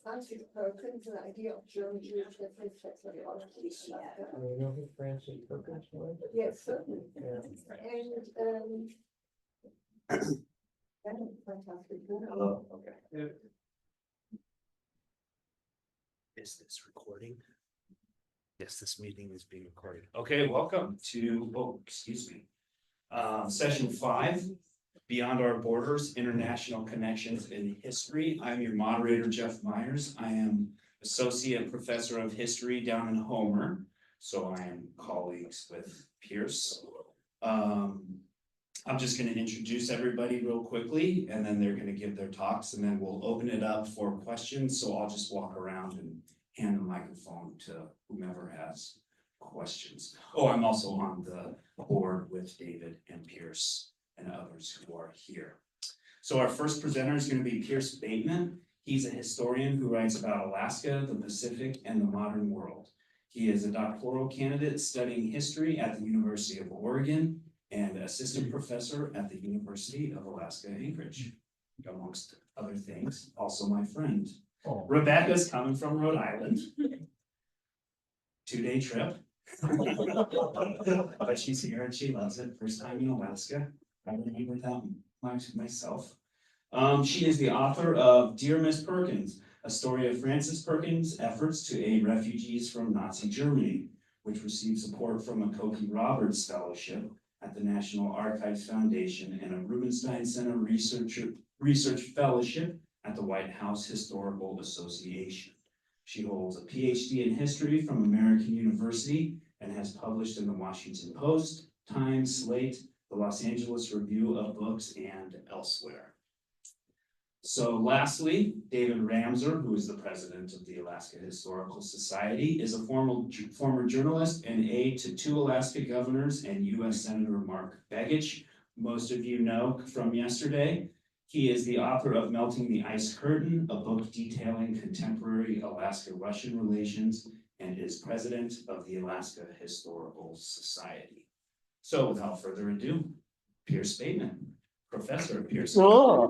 Francis Perkins, the idea of German Jewish refugees. You know who Francis Perkins was? Yes, certainly. Yeah. And fantastic. Hello, okay. Is this recording? Yes, this meeting is being recorded. Okay, welcome to, session 5, Beyond Our Borders, International Connections in History. I'm your moderator, Jeff Myers. I am Associate Professor of History down in Homer, so I am colleagues with Pierce. I'm just going to introduce everybody real quickly, and then they're going to give their talks, and then we'll open it up for questions. So I'll just walk around and hand the microphone to whomever has questions. Oh, I'm also on the board with David and Pierce and others who are here. So our first presenter is going to be Pierce Bateman. He's a historian who writes about Alaska, the Pacific, and the modern world. He is a doctoral candidate studying history at the University of Oregon and assistant professor at the University of Alaska Anchorage, amongst other things. Also my friend. Oh. Rebecca's coming from Rhode Island. 2-day trip. But she's here and she loves it. First time in Alaska. I would be without myself. She is the author of Dear Miss Perkins, a story of Francis Perkins' efforts to aid refugees from Nazi Germany, which received support from a Cokie Roberts Fellowship at the National Archives Foundation and a Rubenstein Center Research Fellowship at the White House Historical Association. She holds a PhD in history from American University and has published in the Washington Post, Times, Slate, the Los Angeles Review of Books, and elsewhere. So lastly, David Ramser, who is the president of the Alaska Historical Society, is a former journalist and aide to 2 Alaska governors and U.S. Senator Mark Begich. Most of you know from yesterday. He is the author of Melting the Ice Curtain, a book detailing contemporary Alaska-Russian relations, and is president of the Alaska Historical Society. So without further ado, Pierce Bateman, Professor Pierce. Oh.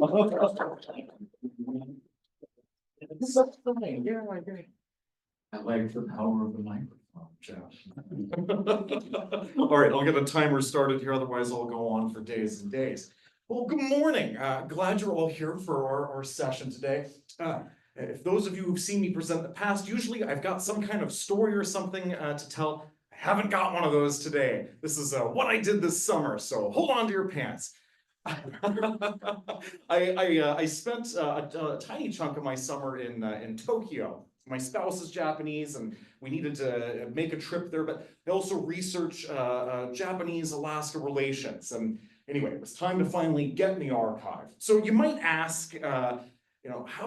I like the power of the microphone, Josh. All right, I'll get a timer started here, otherwise I'll go on for days and days. Well, good morning. Glad you're all here for our session today. If those of you who've seen me present in the past, usually I've got some kind of story or something to tell. I haven't got one of those today. This is what I did this summer, so hold on to your pants. I spent a tiny chunk of my summer in Tokyo. My spouse is Japanese and we needed to make a trip there, but I also research Japanese-Alaska relations. And anyway, it was time to finally get in the archive. So you might ask, how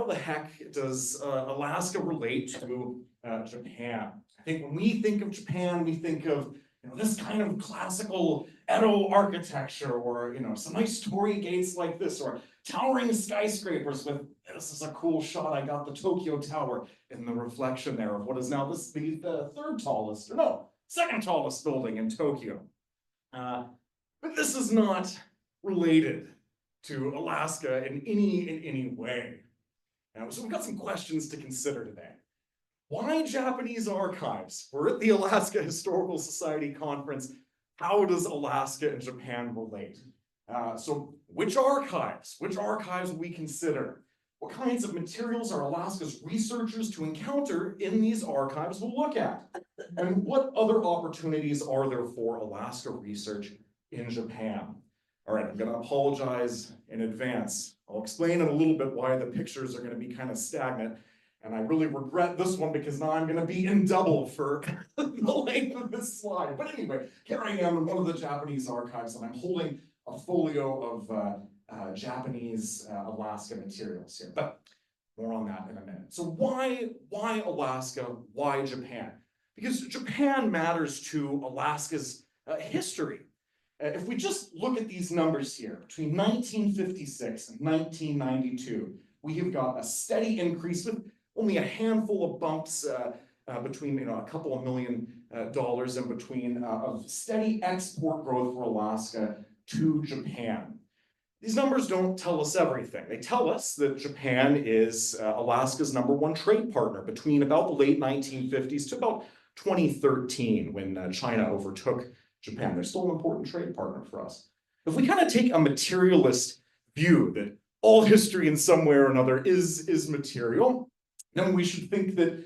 the heck does Alaska relate to Japan? I think when we think of Japan, we think of this kind of classical Edo architecture, or some nice torii gates like this, or towering skyscrapers with, this is a cool shot, I got the Tokyo Tower in the reflection there of what is now the 3rd tallest, or no, 2nd tallest building in Tokyo. But this is not related to Alaska in any way. So we've got some questions to consider today. Why Japanese archives? We're at the Alaska Historical Society conference. How does Alaska and Japan relate? So which archives will we consider? What kinds of materials are Alaska's researchers to encounter in these archives we'll look at? And what other opportunities are there for Alaska research in Japan? All right, I'm going to apologize in advance. I'll explain in a little bit why the pictures are going to be kind of stagnant. And I really regret this one because now I'm going to be in double for the length of this slide. But anyway, here I am in one of the Japanese archives, and I'm holding a folio of Japanese Alaska materials here. But more on that in a minute. So why Alaska? Why Japan? Because Japan matters to Alaska's history. If we just look at these numbers here, between 1956 and 1992, we have got a steady increase with only a handful of bumps between, a couple of $1 million in between of steady export growth for Alaska to Japan. These numbers don't tell us everything. They tell us that Japan is Alaska's #1 trade partner between about the late 1950s to about 2013 when China overtook Japan. They're still an important trade partner for us. If we kind of take a materialist view that all history in some way or another is material, then we should think that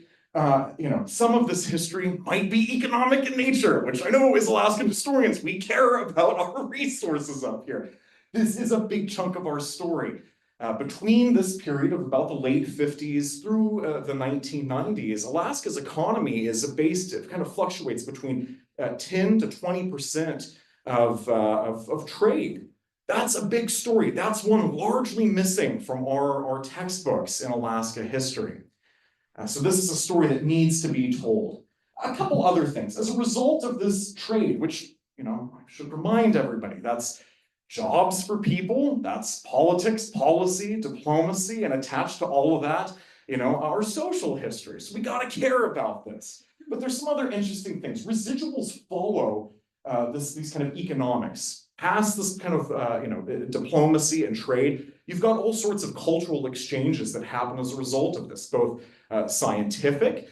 some of this history might be economic in nature, which I know as Alaskan historians, we care about our resources up here. This is a big chunk of our story. Between this period of about the late 50s through the 1990s, Alaska's economy it kind of fluctuates between 10 to 20% of trade. That's a big story. That's one largely missing from our textbooks in Alaska history. So this is a story that needs to be told. A couple other things. As a result of this trade, which, I should remind everybody, that's jobs for people, that's politics, policy, diplomacy, and attached to all of that, our social history. So we gotta care about this. But there's some other interesting things. Residuals follow these kind of economics. Past this kind of, diplomacy and trade, you've got all sorts of cultural exchanges that happen as a result of this, both scientific.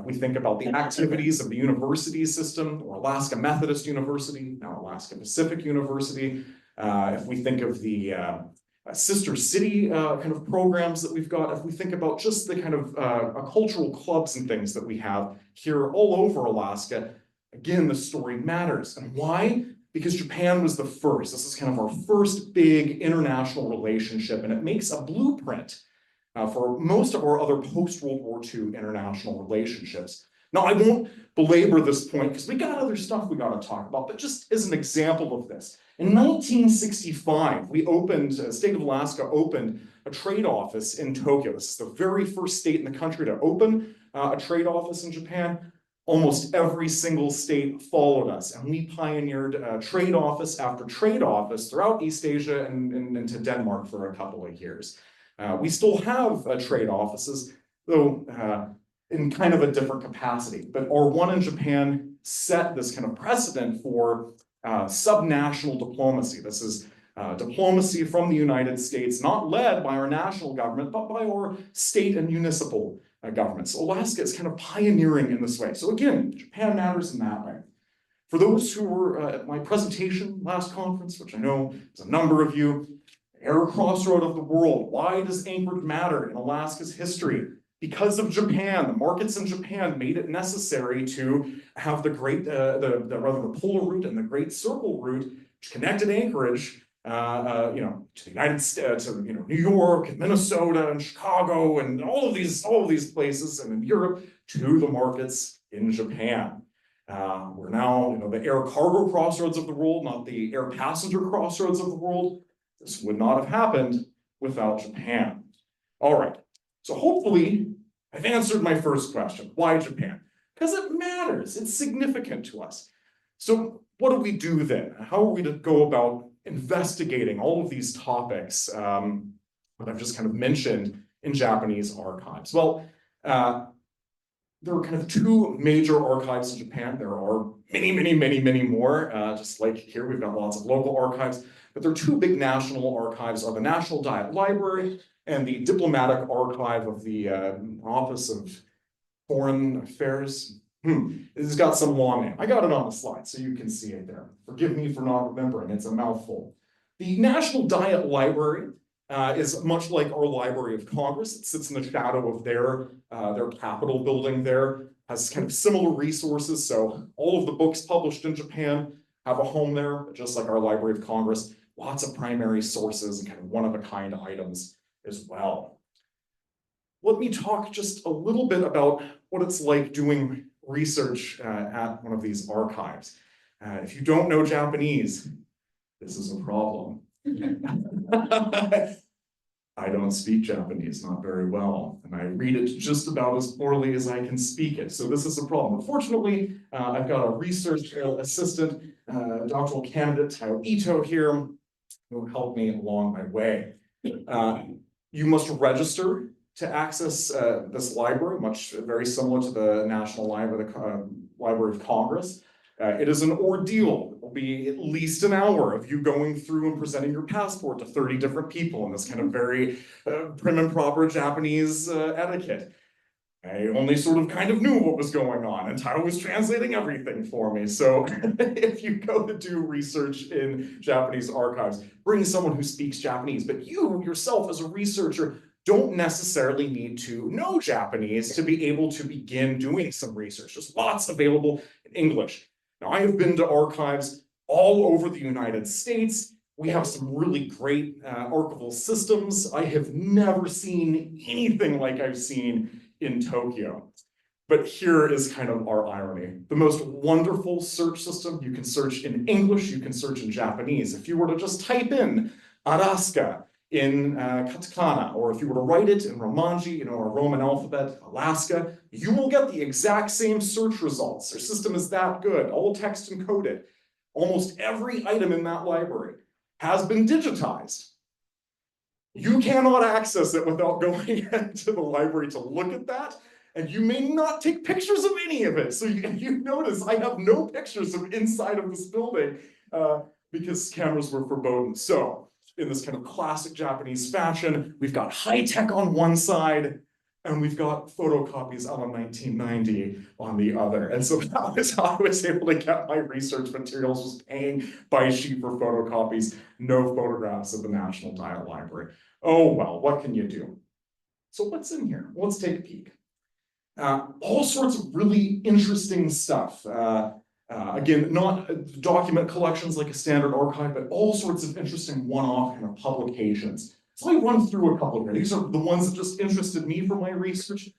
We think about the activities of the university system, or Alaska Methodist University, now Alaska Pacific University. If we think of the sister city kind of programs that we've got, if we think about just the kind of cultural clubs and things that we have here all over Alaska, again, the story matters. And why? Because Japan was the first. This is kind of our first big international relationship, and it makes a blueprint for most of our other post-World War II international relationships. Now, I won't belabor this point because we got other stuff we got to talk about, but just as an example of this, in 1965, state of Alaska opened a trade office in Tokyo. This is the very first state in the country to open a trade office in Japan. Almost every single state followed us, and we pioneered trade office after trade office throughout East Asia and into Denmark for a couple of years. We still have trade offices, though in kind of a different capacity. But our one in Japan set this kind of precedent for subnational diplomacy. This is diplomacy from the United States, not led by our national government, but by our state and municipal governments. So Alaska is kind of pioneering in this way. So again, Japan matters in that way. For those who were at my presentation last conference, which I know is a number of you, Air Crossroad of the world. Why does Anchorage matter in Alaska's history? Because of Japan. The markets in Japan made it necessary to have the polar route and the Great Circle route, which connected Anchorage to the United States, to New York and Minnesota and Chicago and all of these places, and in Europe to the markets in Japan. We're now the air cargo crossroads of the world, not the air passenger crossroads of the world. This would not have happened without Japan. All right, so hopefully I've answered my first question. Why Japan? Because it matters. It's significant to us. So what do we do then? How are we to go about investigating all of these topics that I've just kind of mentioned in Japanese archives? Well, there are kind of two major archives in Japan. There are many more. Just like here, we've got lots of local archives. But there are two big national archives, are the National Diet Library and the Diplomatic Archive of the Office of Foreign Affairs. It's got some long name. I got it on the slide so you can see it there. Forgive me for not remembering, it's a mouthful. The National Diet Library is much like our Library of Congress. It sits in the shadow of their Capitol building there, has kind of similar resources. So all of the books published in Japan have a home there, just like our Library of Congress. Lots of primary sources and kind of one-of-a-kind items as well. Let me talk just a little bit about what it's like doing research at one of these archives. If you don't know Japanese, this is a problem. I don't speak Japanese, not very well, and I read it just about as poorly as I can speak it. So this is a problem. Fortunately, I've got a research assistant, doctoral candidate, Tao Ito here, who helped me along my way. You must register to access this library, very similar to the National Library, the Library of Congress. It is an ordeal. It will be at least an hour of you going through and presenting your passport to 30 different people in this kind of very prim and proper Japanese etiquette. I only sort of kind of knew what was going on, and Tao was translating everything for me. So if you go to do research in Japanese archives, bring someone who speaks Japanese, but you yourself as a researcher don't necessarily need to know Japanese to be able to begin doing some research. There's lots available in English. Now, I have been to archives all over the United States. We have some really great archival systems. I have never seen anything like I've seen in Tokyo. But here is kind of our irony. The most wonderful search system, you can search in English, you can search in Japanese. If you were to just type in Alaska in katakana, or if you were to write it in Romanji, our Roman alphabet, Alaska, you will get the exact same search results. Our system is that good, all text encoded. Almost every item in that library has been digitized. You cannot access it without going into the library to look at that, and you may not take pictures of any of it. So you notice I have no pictures of inside of this building because cameras were forbidden. So in this kind of classic Japanese fashion, we've got high tech on one side, and we've got photocopies out of 1990 on the other. And so that was how I was able to get my research materials, was paying by sheet for photocopies, no photographs of the National Dial Library. Oh, well, what can you do? So what's in here? Well, let's take a peek. All sorts of really interesting stuff. Again, not document collections like a standard archive, but all sorts of interesting one-off kind of publications. So I run through a couple here. These are the ones that just interested me for my research.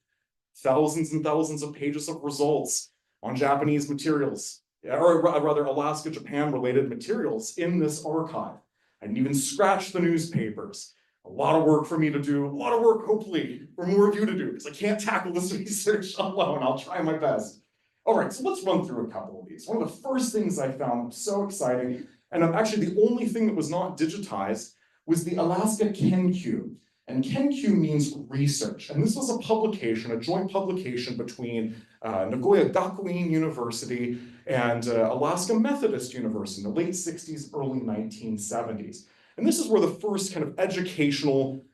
Thousands and thousands of pages of results on Japanese materials, or rather Alaska, Japan related materials in this archive. I didn't even scratch the newspapers. A lot of work for me to do, a lot of work hopefully for more of you to do, because I can't tackle this research alone. I'll try my best. All right, so let's run through a couple of these. One of the first things I found so exciting, and actually the only thing that was not digitized, was the Alaska Kenkyu. And Kenkyu means research. And this was a publication, a joint publication between Nagoya Gakuin University and Alaska Methodist University in the late 60s, early 1970s. And this is where the first kind of educational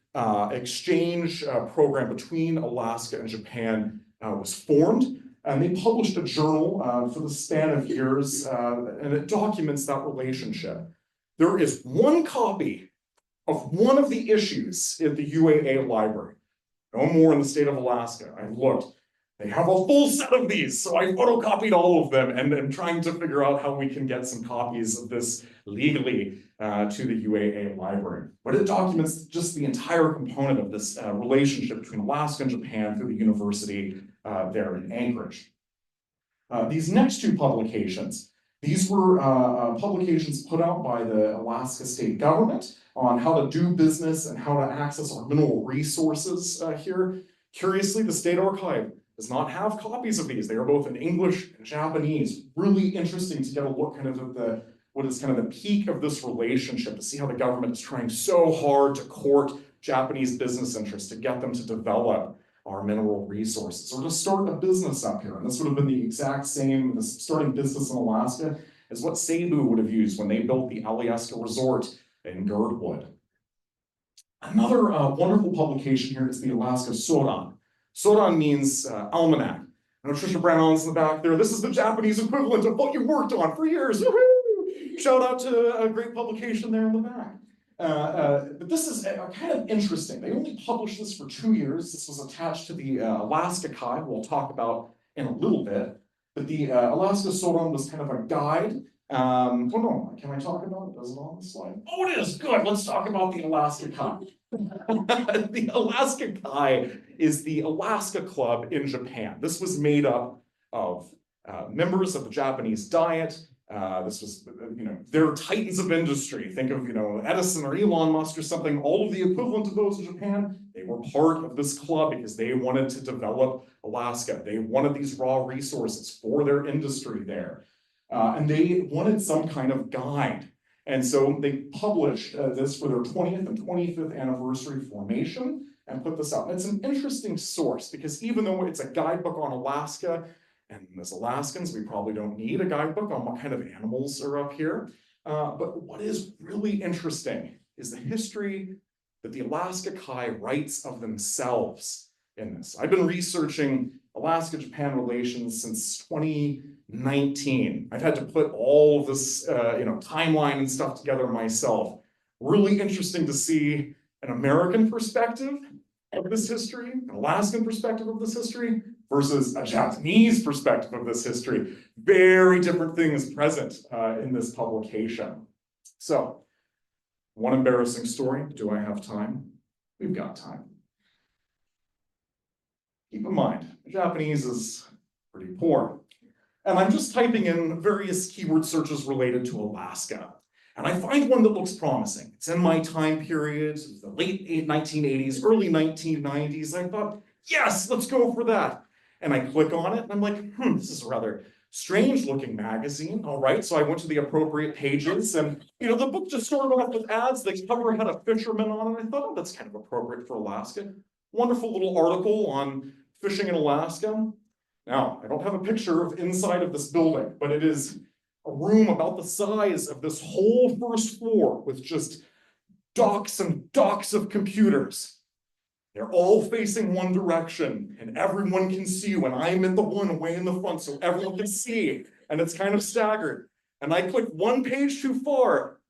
exchange program between Alaska and Japan was formed. And they published a journal for the span of years, and it documents that relationship. There is one copy of one of the issues in the UAA library. No more in the state of Alaska. I looked. They have a full set of these, so I photocopied all of them, and I'm trying to figure out how we can get some copies of this legally to the UAA library. But it documents just the entire component of this relationship between Alaska and Japan through the university there in Anchorage. These next two publications, these were publications put out by the Alaska state government on how to do business and how to access our mineral resources here. Curiously, the State Archive does not have copies of these. They are both in English and Japanese. Really interesting to get a look kind of at what is kind of the peak of this relationship, to see how the government is trying so hard to court Japanase business interests to get them to develop our mineral resources, or to start a business up here. And this would have been the exact same, starting business in Alaska, as what Seibu would have used when they built the Alyeska Resort in Girdwood. Another wonderful publication here is the Alaska Soran. Soran means almanac. I know Trisha Brown's in the back there. This is the Japanese equivalent of what you worked on for years. Woohoo! Shout out to a great publication there in the back. But this is kind of interesting. They only published this for 2 years. This was attached to the Alaska Kai, we'll talk about in a little bit. But the Alaska Soran was kind of a guide. Oh no, can I talk about it? Is it on the slide? Oh, it is, good. Let's talk about the Alaska Kai. The Alaska Kai is the Alaska Club in Japan. This was made up of members of the Japanese Diet, This was, they're titans of industry. Think of, Edison or Elon Musk or something, all of the equivalent of those in Japan. They were part of this club because they wanted to develop Alaska. They wanted these raw resources for their industry there. And they wanted some kind of guide. And so they published this for their 20th and 25th anniversary formation and put this out. And it's an interesting source because even though it's a guidebook on Alaska, and as Alaskans, we probably don't need a guidebook on what kind of animals are up here. But what is really interesting is the history that the Alaska Kai writes of themselves in this. I've been researching Alaska-Japan relations since 2019. I've had to put all of this, timeline and stuff together myself. Really interesting to see an American perspective of this history, an Alaskan perspective of this history, versus a Japanese perspective of this history. Very different things present in this publication. So, one embarrassing story. Do I have time? We've got time. Keep in mind, Japanese is pretty poor. And I'm just typing in various keyword searches related to Alaska. And I find one that looks promising. It's in my time period, the late 1980s, early 1990s. I thought, yes, let's go for that. And I click on it and I'm like, this is a rather strange looking magazine. All right, so I went to the appropriate pages and, the book just started off with ads. The cover had a fisherman on it. I thought, that's kind of appropriate for Alaska. Wonderful little article on fishing in Alaska. Now, I don't have a picture of inside of this building, but it is a room about the size of this whole first floor with just docks and docks of computers. They're all facing one direction and everyone can see you, and I'm in the one way in the front so everyone can see, and it's kind of staggered. And I clicked one page too far.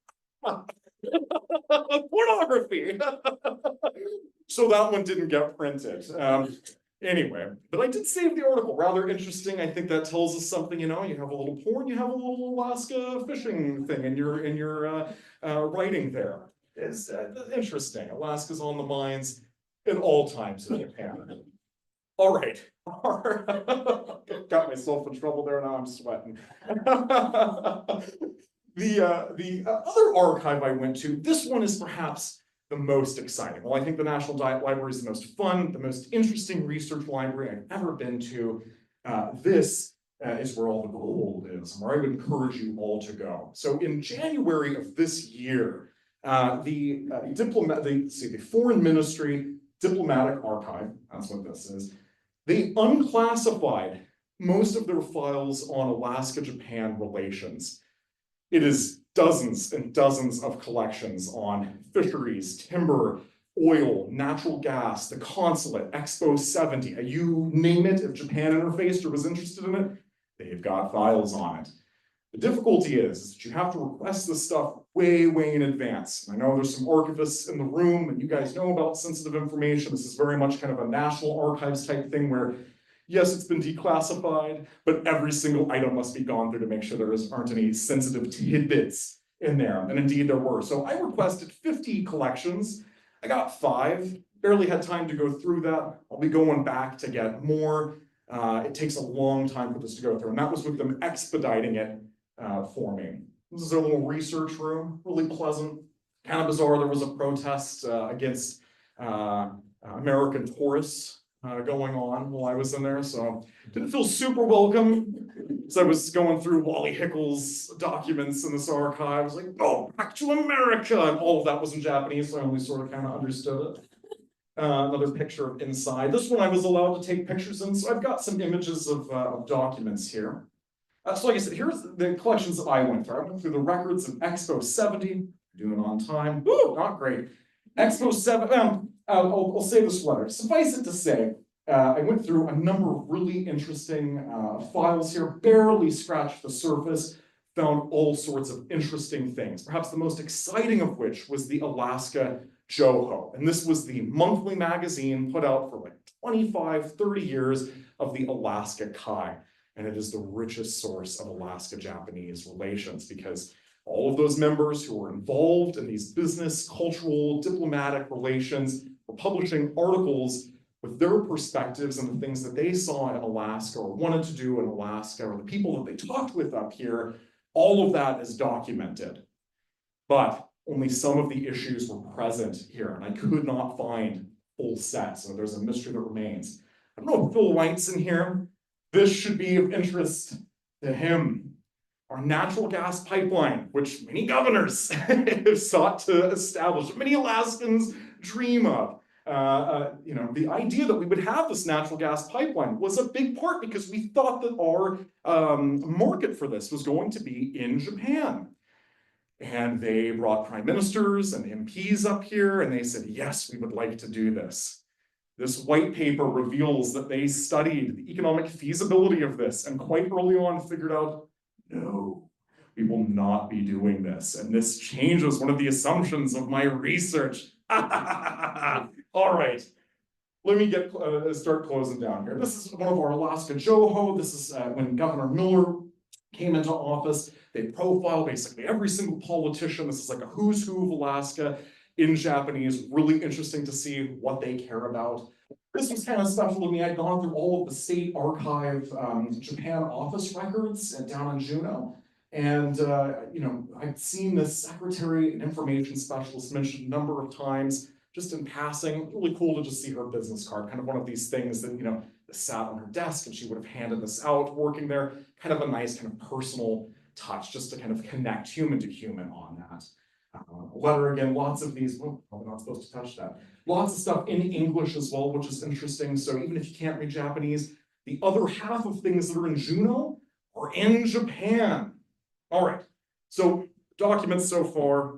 Pornography. So that one didn't get printed. Anyway, but I did save the article. Rather interesting. I think that tells us something. You have a little porn, you have a little Alaska fishing thing in your writing there. It's interesting. Alaska's on the minds at all times in Japan. All right. Got myself in trouble there. Now I'm sweating. The other archive I went to, this one is perhaps the most exciting. Well, I think the National Library is the most fun, the most interesting research library I've ever been to. This is where all the gold is, where I would encourage you all to go. So in January of this year, the Foreign Ministry Diplomatic Archive, that's what this is, they unclassified most of their files on Alaska-Japan relations. It is dozens and dozens of collections on fisheries, timber, oil, natural gas, the consulate, Expo 70, you name it. If Japan interfaced or was interested in it, they've got files on it. The difficulty is that you have to request this stuff way, way in advance. I know there's some archivists in the room and you guys know about sensitive information. This is very much kind of a National Archives type thing where, yes, it's been declassified, but every single item must be gone through to make sure there aren't any sensitive tidbits in there. And indeed there were. So I requested 50 collections. I got 5, barely had time to go through that. I'll be going back to get more. It takes a long time for this to go through. And that was with them expediting it for me. This is a little research room, really pleasant. Kind of bizarre, there was a protest against American tourists going on while I was in there, so didn't feel super welcome. So I was going through Wally Hickle's documents in this archive. I was like, oh, back to America! And all of that was in Japanese, so I only sort of kind of understood it. Another picture of inside. This one I was allowed to take pictures in, so I've got some images of documents here. So like I said, here's the collections that I went through. I went through the records of Expo 70, doing on time. Woo, not great. Expo 7, I'll say this letter. Suffice it to say, I went through a number of really interesting files here, barely scratched the surface, found all sorts of interesting things. Perhaps the most exciting of which was the Alaska Joho. And this was the monthly magazine put out for like 25, 30 years of the Alaska Kai. And it is the richest source of Alaska-Japanese relations because all of those members who were involved in these business, cultural, diplomatic relations were publishing articles with their perspectives and the things that they saw in Alaska or wanted to do in Alaska, or the people that they talked with up here All of that is documented, but only some of the issues were present here, and I could not find full set, so there's a mystery that remains. I don't know if Phil White's in here. This should be of interest to him. Our natural gas pipeline, which many governors have sought to establish, many Alaskans dream of. The idea that we would have this natural gas pipeline was a big part because we thought that our market for this was going to be in Japan. And they brought prime ministers and MPs up here and they said, yes, we would like to do this. This white paper reveals that they studied the economic feasibility of this and quite early on figured out, no, we will not be doing this. And this changes one of the assumptions of my research. All right, let me start closing down here. This is one of our Alaska Joho. This is when Governor Miller came into office. They profile basically every single politician. This is like a who's who of Alaska in Japanese. Really interesting to see what they care about. This was kind of special to me. I'd gone through all of the state archive Japan office records down in Juneau. And, I'd seen this secretary and information specialist mentioned a number of times, just in passing. Really cool to just see her business card, kind of one of these things that, that sat on her desk and she would have handed this out working there. Kind of a nice kind of personal touch, just to kind of connect human to human on that. Letter again, lots of these, probably not supposed to touch that. Lots of stuff in English as well, which is interesting. So even if you can't read Japanese, the other half of things that are in Juneau are in Japan. All right, so documents so far,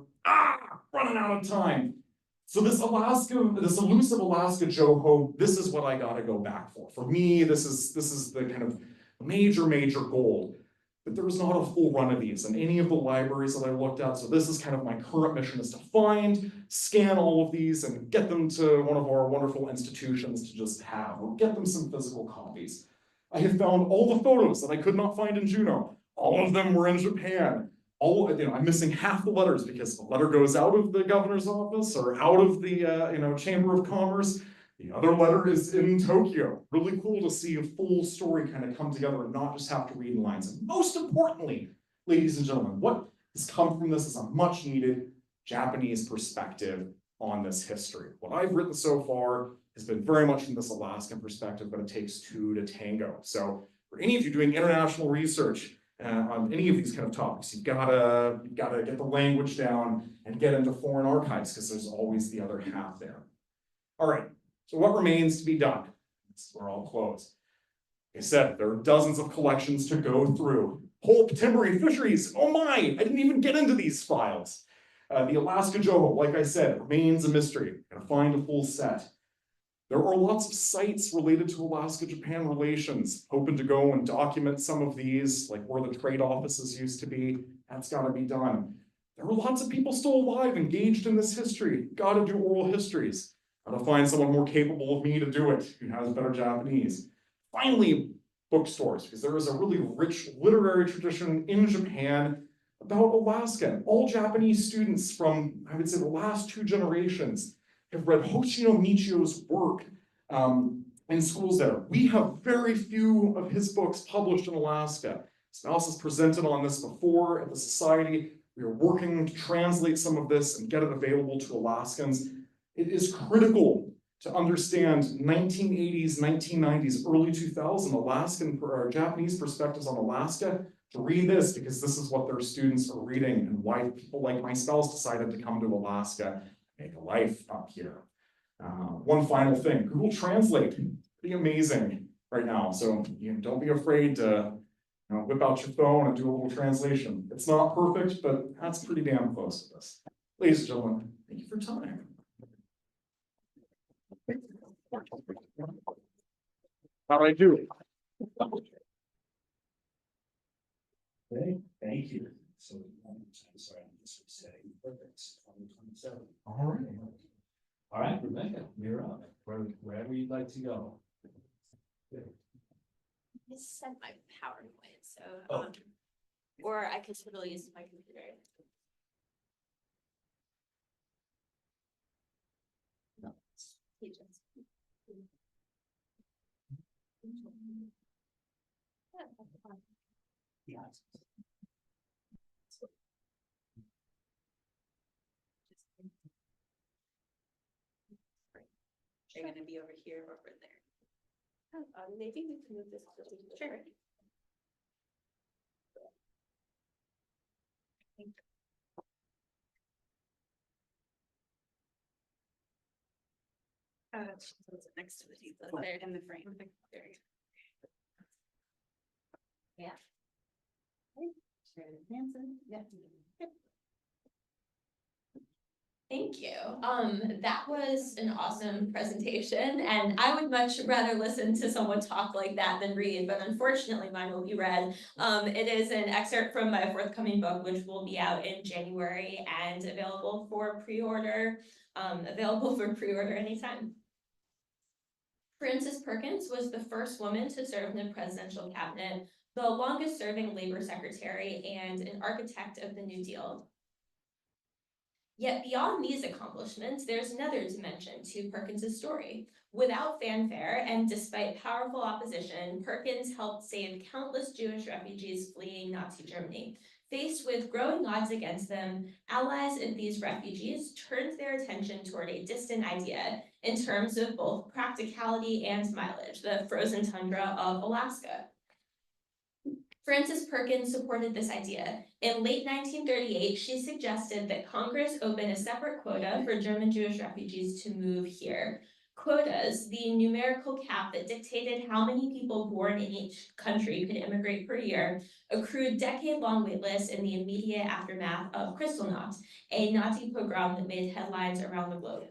running out of time. So this elusive Alaska Joho, this is what I gotta go back for. For me, this is the kind of major goal. But there was not a full run of these in any of the libraries that I looked at. So this is kind of my current mission, is to find, scan all of these and get them to one of our wonderful institutions to just have, or get them some physical copies. I have found all the photos that I could not find in Juneau. All of them were in Japan. I'm missing half the letters because the letter goes out of the governor's office or out of the Chamber of Commerce. The other letter is in Tokyo. Really cool to see a full story kind of come together and not just have to read lines. And most importantly, ladies and gentlemen, what has come from this is a much needed Japanese perspective on this history. What I've written so far has been very much from this Alaskan perspective, but it takes two to tango. So for any of you doing international research on any of these kind of topics, you've gotta get the language down and get into foreign archives because there's always the other half there. All right. So what remains to be done? We're all close. Like I said, there are dozens of collections to go through. Pulp, timbery, fisheries, oh my, I didn't even get into these files. The Alaska Joho, like I said, remains a mystery. Gotta find a full set. There are lots of sites related to Alaska-Japan relations. Hoping to go and document some of these, like where the trade offices used to be. That's gotta be done. There are lots of people still alive, engaged in this history. Gotta do oral histories. Gotta find someone more capable of me to do it, who has better Japanese. Finally, bookstores, because there is a really rich literary tradition in Japan about Alaska. All Japanese students from, I would say, the last 2 generations have read Hoshino Michio's work in schools there. We have very few of his books published in Alaska. Spouse has presented on this before at the Society. We are working to translate some of this and get it available to Alaskans. It is critical to understand 1980s, 1990s, early 2000 Alaskan or Japanese perspectives on Alaska, to read this, because this is what their students are reading and why people like my spouse decided to come to Alaska and make a life up here. One final thing, Google Translate, pretty amazing right now. So don't be afraid to whip out your phone and do a little translation. It's not perfect, but that's pretty damn close to this. Ladies and gentlemen, thank you for your time. How do I do? Okay, thank you. So, I'm sorry, this was setting perfect. 2027. All right, Rebecca, you're up. Wherever you'd like to go. Just set my PowerPoint, so, Oh. or I could still use my computer. No. Pages. Yeah. they're gonna be over here or over there. Maybe we can move this. Sure. Next to the table, there in the frame. There you go. Yeah. Hanson, yeah. Thank you. That was an awesome presentation, and I would much rather listen to someone talk like that than read, but unfortunately mine will be read. It is an excerpt from my forthcoming book, which will be out in January and available for pre-order, anytime. Frances Perkins was the first woman to serve in the presidential cabinet, the longest serving labor secretary, and an architect of the New Deal. Yet beyond these accomplishments, there's another dimension to Perkins's story. Without fanfare and despite powerful opposition, Perkins helped save countless Jewish refugees fleeing Nazi Germany. Faced with growing odds against them, allies of these refugees turned their attention toward a distant idea in terms of both practicality and mileage, the frozen tundra of Alaska. Frances Perkins supported this idea. In late 1938, she suggested that Congress open a separate quota for German Jewish refugees to move here. Quotas, the numerical cap that dictated how many people born in each country could immigrate per year, accrued decade-long waitlists in the immediate aftermath of Kristallnacht, a Nazi pogrom that made headlines around the globe.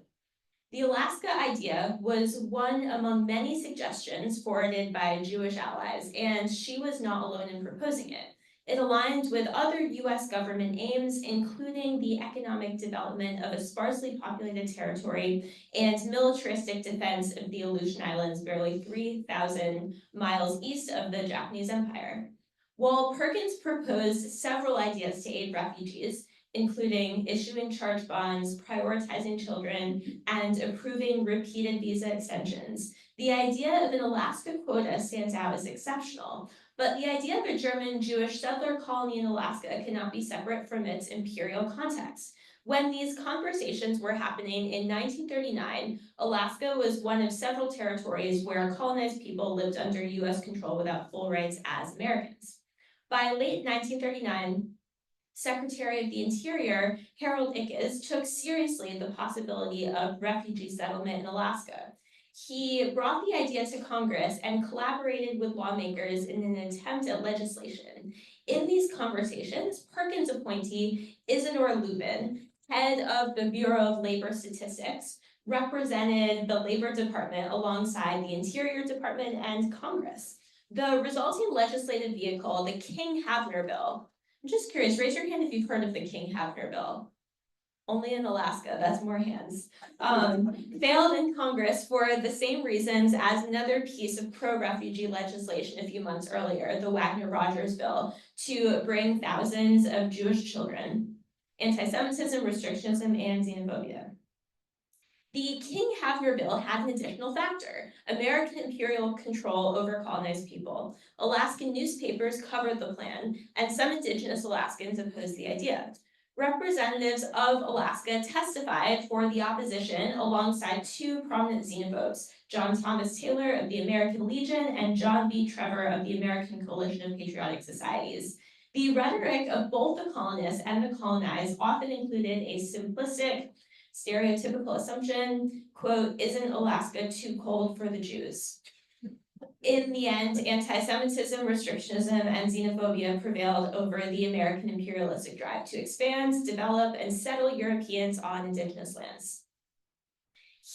The Alaska idea was one among many suggestions forwarded by Jewish allies, and she was not alone in proposing it. It aligned with other US government aims, including the economic development of a sparsely populated territory and militaristic defense of the Aleutian Islands, barely 3,000 miles east of the Japanese Empire. While Perkins proposed several ideas to aid refugees, including issuing charge bonds, prioritizing children, and approving repeated visa extensions, the idea of an Alaska quota stands out as exceptional. But the idea of a German Jewish settler colony in Alaska cannot be separate from its imperial context. When these conversations were happening in 1939, Alaska was one of several territories where colonized people lived under US control without full rights as Americans. By late 1939, Secretary of the Interior, Harold Ickes, took seriously the possibility of refugee settlement in Alaska. He brought the idea to Congress and collaborated with lawmakers in an attempt at legislation. In these conversations, Perkins appointee Isidore Lubin, head of the Bureau of Labor Statistics, represented the Labor Department alongside the Interior Department and Congress. The resulting legislative vehicle, the King-Havner Bill. I'm just curious, raise your hand if you've heard of the King-Havner Bill. Only in Alaska, that's more hands. Failed in Congress for the same reasons as another piece of pro-refugee legislation a few months earlier, the Wagner-Rogers Bill, to bring thousands of Jewish children, anti-Semitism, restrictionism, and xenophobia. The King-Havner Bill had an additional factor, American imperial control over colonized people. Alaskan newspapers covered the plan, and some indigenous Alaskans opposed the idea. Representatives of Alaska testified for the opposition alongside two prominent xenophobes, John Thomas Taylor of the American Legion and John B. Trevor of the American Coalition of Patriotic Societies. The rhetoric of both the colonists and the colonized often included a simplistic, stereotypical assumption, quote, isn't Alaska too cold for the Jews? In the end, anti-Semitism, restrictionism, and xenophobia prevailed over the American imperialistic drive to expand, develop, and settle Europeans on indigenous lands.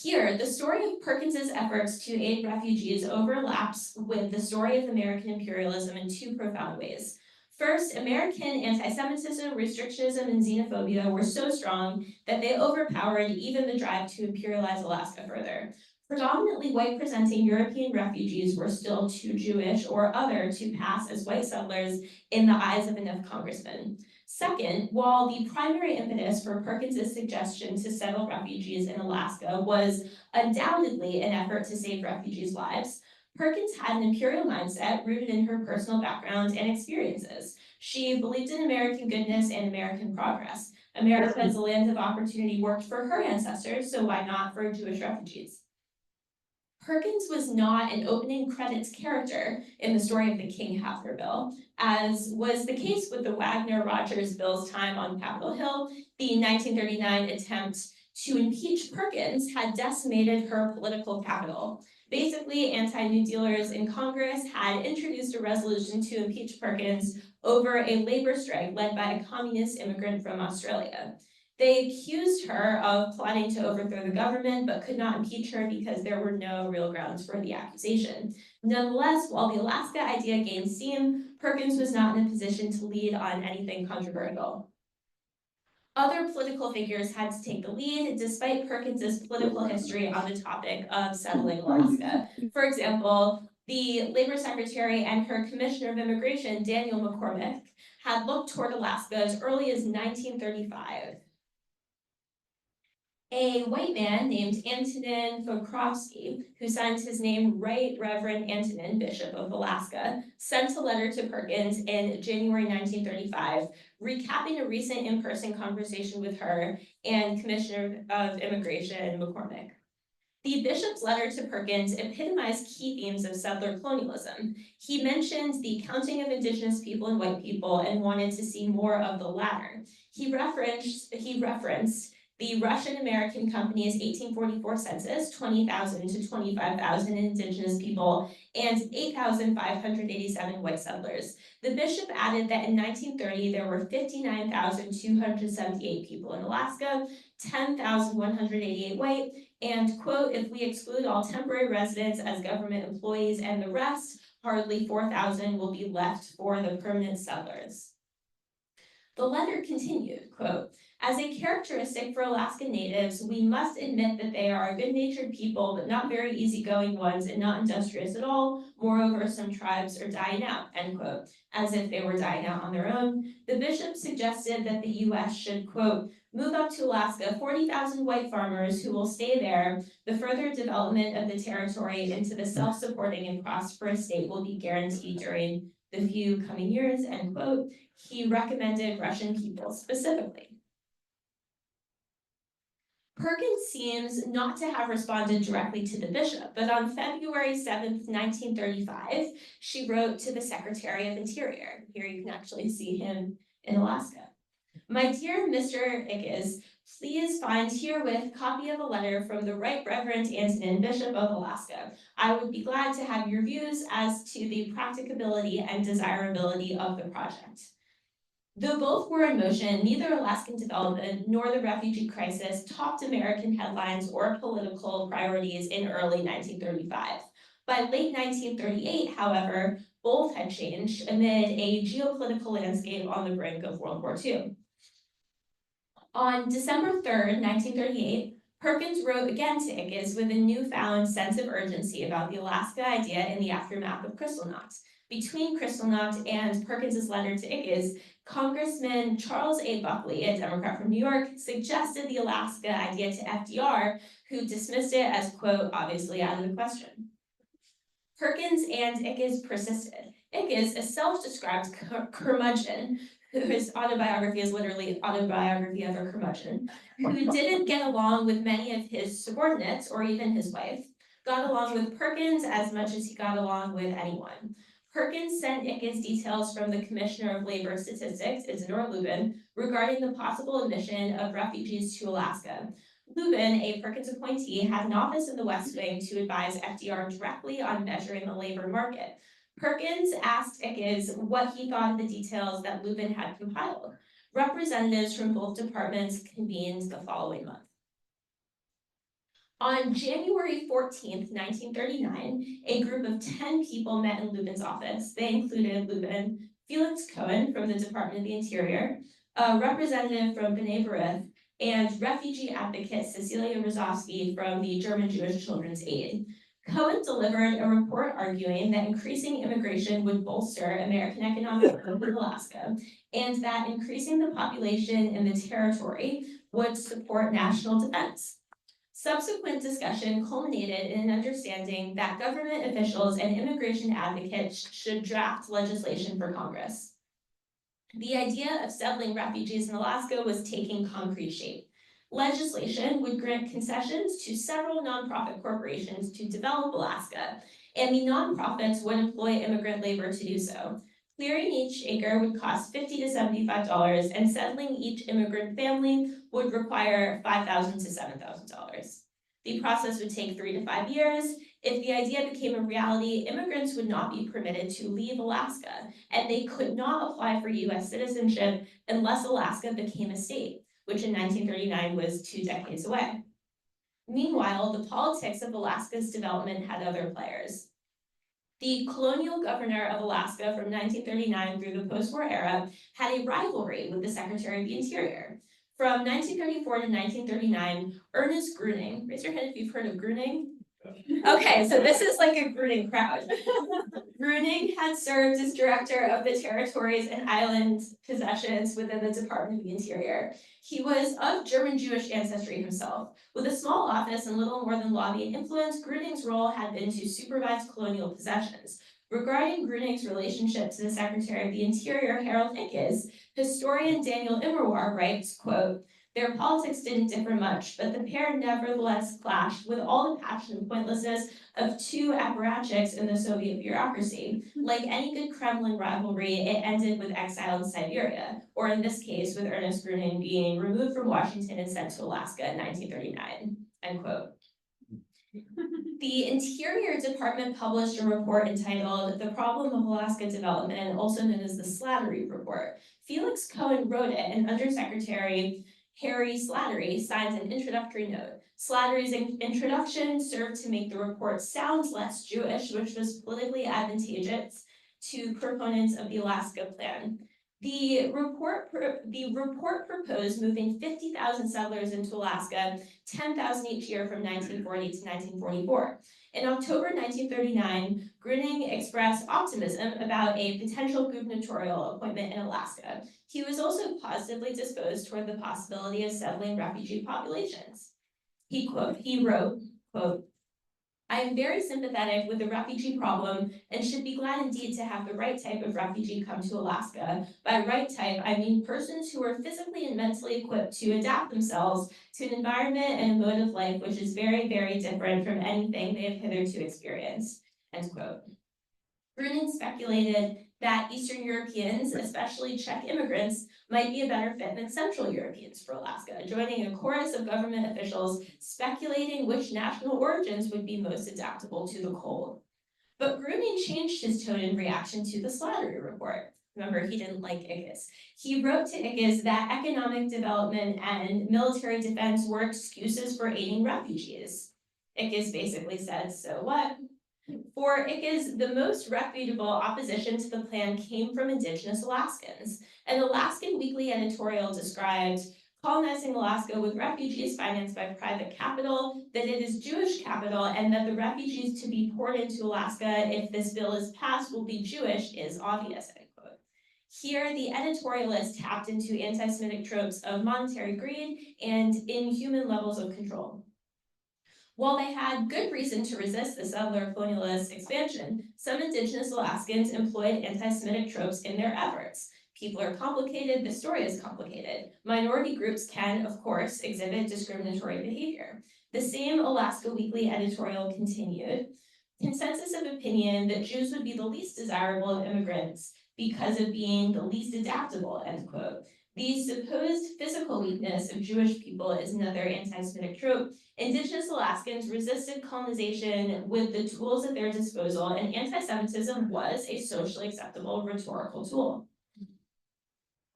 Here, the story of Perkins's efforts to aid refugees overlaps with the story of American imperialism in two profound ways. First, American anti-Semitism, restrictionism, and xenophobia were so strong that they overpowered even the drive to imperialize Alaska further. Predominantly white-presenting European refugees were still too Jewish or other to pass as white settlers in the eyes of enough congressmen. Second, while the primary impetus for Perkins's suggestion to settle refugees in Alaska was undoubtedly an effort to save refugees' lives, Perkins had an imperial mindset rooted in her personal background and experiences. She believed in American goodness and American progress. America as a land of opportunity worked for her ancestors, so why not for Jewish refugees? Perkins was not an opening credits character in the story of the King-Hafner bill, as was the case with the Wagner-Rogers bill's time on Capitol Hill. The 1939 attempt to impeach Perkins had decimated her political capital. Basically, anti-New Dealers in Congress had introduced a resolution to impeach Perkins over a labor strike led by a communist immigrant from Australia. They accused her of plotting to overthrow the government, but could not impeach her because there were no real grounds for the accusation. Nonetheless, while the Alaska idea gained steam, Perkins was not in a position to lead on anything controversial. Other political figures had to take the lead, despite Perkins's political history on the topic of settling Alaska. For example, the Labor Secretary and her Commissioner of Immigration, Daniel McCormick, had looked toward Alaska as early as 1935. A white man named Antonin Pokrovsky, who signed his name Right Reverend Antonin, Bishop of Alaska, sent a letter to Perkins in January 1935, recapping a recent in-person conversation with her and Commissioner of Immigration McCormick. The bishop's letter to Perkins epitomized key themes of settler colonialism. He mentioned the counting of indigenous people and white people and wanted to see more of the latter. He referenced the Russian-American Company's 1844 census, 20,000 to 25,000 indigenous people, and 8,587 white settlers. The bishop added that in 1930, there were 59,278 people in Alaska, 10,188 white, and, quote, if we exclude all temporary residents as government employees and the rest, hardly 4,000 will be left for the permanent settlers. The letter continued, quote, as a characteristic for Alaskan natives, we must admit that they are good-natured people, but not very easygoing ones and not industrious at all. Moreover, some tribes are dying out, end quote, as if they were dying out on their own. The bishop suggested that the U.S. should, quote, move up to Alaska 40,000 white farmers who will stay there. The further development of the territory into the self-supporting and prosperous state will be guaranteed during the few coming years, end quote. He recommended Russian people specifically. Perkins seems not to have responded directly to the bishop, but on February 7th, 1935, she wrote to the Secretary of Interior. Here you can actually see him in Alaska. My dear Mr. Ickes, please find herewith copy of a letter from the Right Reverend Antonin, Bishop of Alaska. I would be glad to have your views as to the practicability and desirability of the project. Though both were in motion, neither Alaskan development nor the refugee crisis topped American headlines or political priorities in early 1935. By late 1938, however, both had changed amid a geopolitical landscape on the brink of World War II. On December 3rd, 1938, Perkins wrote again to Ickes with a newfound sense of urgency about the Alaska idea in the aftermath of Kristallnacht. Between Kristallnacht and Perkins's letter to Ickes, Congressman Charles A. Buckley, a Democrat from New York, suggested the Alaska idea to FDR, who dismissed it as, quote, obviously out of the question. Perkins and Ickes persisted. Ickes, a self-described curmudgeon, whose autobiography is literally Autobiography of a Curmudgeon, who didn't get along with many of his subordinates or even his wife, got along with Perkins as much as he got along with anyone. Perkins sent Ickes details from the Commissioner of Labor Statistics, Isidore Lubin, regarding the possible admission of refugees to Alaska. Lubin, a Perkins appointee, had an office in the West Wing to advise FDR directly on measuring the labor market. Perkins asked Ickes what he thought of the details that Lubin had compiled. Representatives from both departments convened the following month. On January 14th, 1939, a group of 10 people met in Lubin's office. They included Lubin, Felix Cohen from the Department of the Interior, a representative from B'nai B'rith, and refugee advocate Cecilia Rozovsky from the German Jewish Children's Aid. Cohen delivered a report arguing that increasing immigration would bolster American economic growth in Alaska, and that increasing the population in the territory would support national defense. Subsequent discussion culminated in an understanding that government officials and immigration advocates should draft legislation for Congress. The idea of settling refugees in Alaska was taking concrete shape. Legislation would grant concessions to several nonprofit corporations to develop Alaska, and the nonprofits would employ immigrant labor to do so. Clearing each acre would cost $50 to $75, and settling each immigrant family would require $5,000 to $7,000. The process would take 3 to 5 years. If the idea became a reality, immigrants would not be permitted to leave Alaska, and they could not apply for US citizenship unless Alaska became a state, which in 1939 was 2 decades away. Meanwhile, the politics of Alaska's development had other players. The colonial governor of Alaska from 1939 through the post-war era had a rivalry with the Secretary of the Interior. From 1934 to 1939, Ernest Gruening, raise your hand if you've heard of Gruening. Okay, so this is like a Gruening crowd. Gruening had served as director of the territories and island possessions within the Department of the Interior. He was of German Jewish ancestry himself. With a small office and little more than lobbying influence, Gruening's role had been to supervise colonial possessions. Regarding Gruening's relationship to the Secretary of the Interior, Harold Ickes, historian Daniel Immerwahr writes, quote, "Their politics didn't differ much, but the pair nevertheless clashed with all the passion and pointlessness of two apparatchiks in the Soviet bureaucracy. Like any good Kremlin rivalry, it ended with exile in Siberia, or in this case, with Ernest Gruening being removed from Washington and sent to Alaska in 1939, end quote. The Interior Department published a report entitled "The Problem of Alaska Development," also known as the Slattery Report. Felix Cohen wrote it, and Undersecretary Harry Slattery signed an introductory note. Slattery's introduction served to make the report sound less Jewish, which was politically advantageous to proponents of the Alaska Plan. The report proposed moving 50,000 settlers into Alaska, 10,000 each year from 1940 to 1944. In October 1939, Gruening expressed optimism about a potential gubernatorial appointment in Alaska. He was also positively disposed toward the possibility of settling refugee populations. He wrote, quote, "I am very sympathetic with the refugee problem and should be glad indeed to have the right type of refugee come to Alaska. By right type, I mean persons who are physically and mentally equipped to adapt themselves to an environment and a mode of life which is very, very different from anything they have hitherto experienced," end quote. Gruening speculated that Eastern Europeans, especially Czech immigrants, might be a better fit than Central Europeans for Alaska, joining a chorus of government officials speculating which national origins would be most adaptable to the cold. But Gruening changed his tone in reaction to the Slattery Report. Remember, he didn't like Ickes. He wrote to Ickes that economic development and military defense were excuses for aiding refugees. Ickes basically said, so what? For Ickes, the most reputable opposition to the plan came from Indigenous Alaskans. An Alaskan Weekly editorial described colonizing Alaska with refugees financed by private capital, that it is Jewish capital, and that the refugees to be poured into Alaska if this bill is passed will be Jewish is obvious, end quote. Here, the editorialist tapped into anti-Semitic tropes of monetary greed and inhuman levels of control. While they had good reason to resist the settler colonialist expansion, some Indigenous Alaskans employed anti-Semitic tropes in their efforts. People are complicated, the story is complicated. Minority groups can, of course, exhibit discriminatory behavior. The same Alaska Weekly editorial continued, "Consensus of opinion that Jews would be the least desirable of immigrants because of being the least adaptable," end quote. The supposed physical weakness of Jewish people is another anti-Semitic trope. Indigenous Alaskans resisted colonization with the tools at their disposal, and anti-Semitism was a socially acceptable rhetorical tool.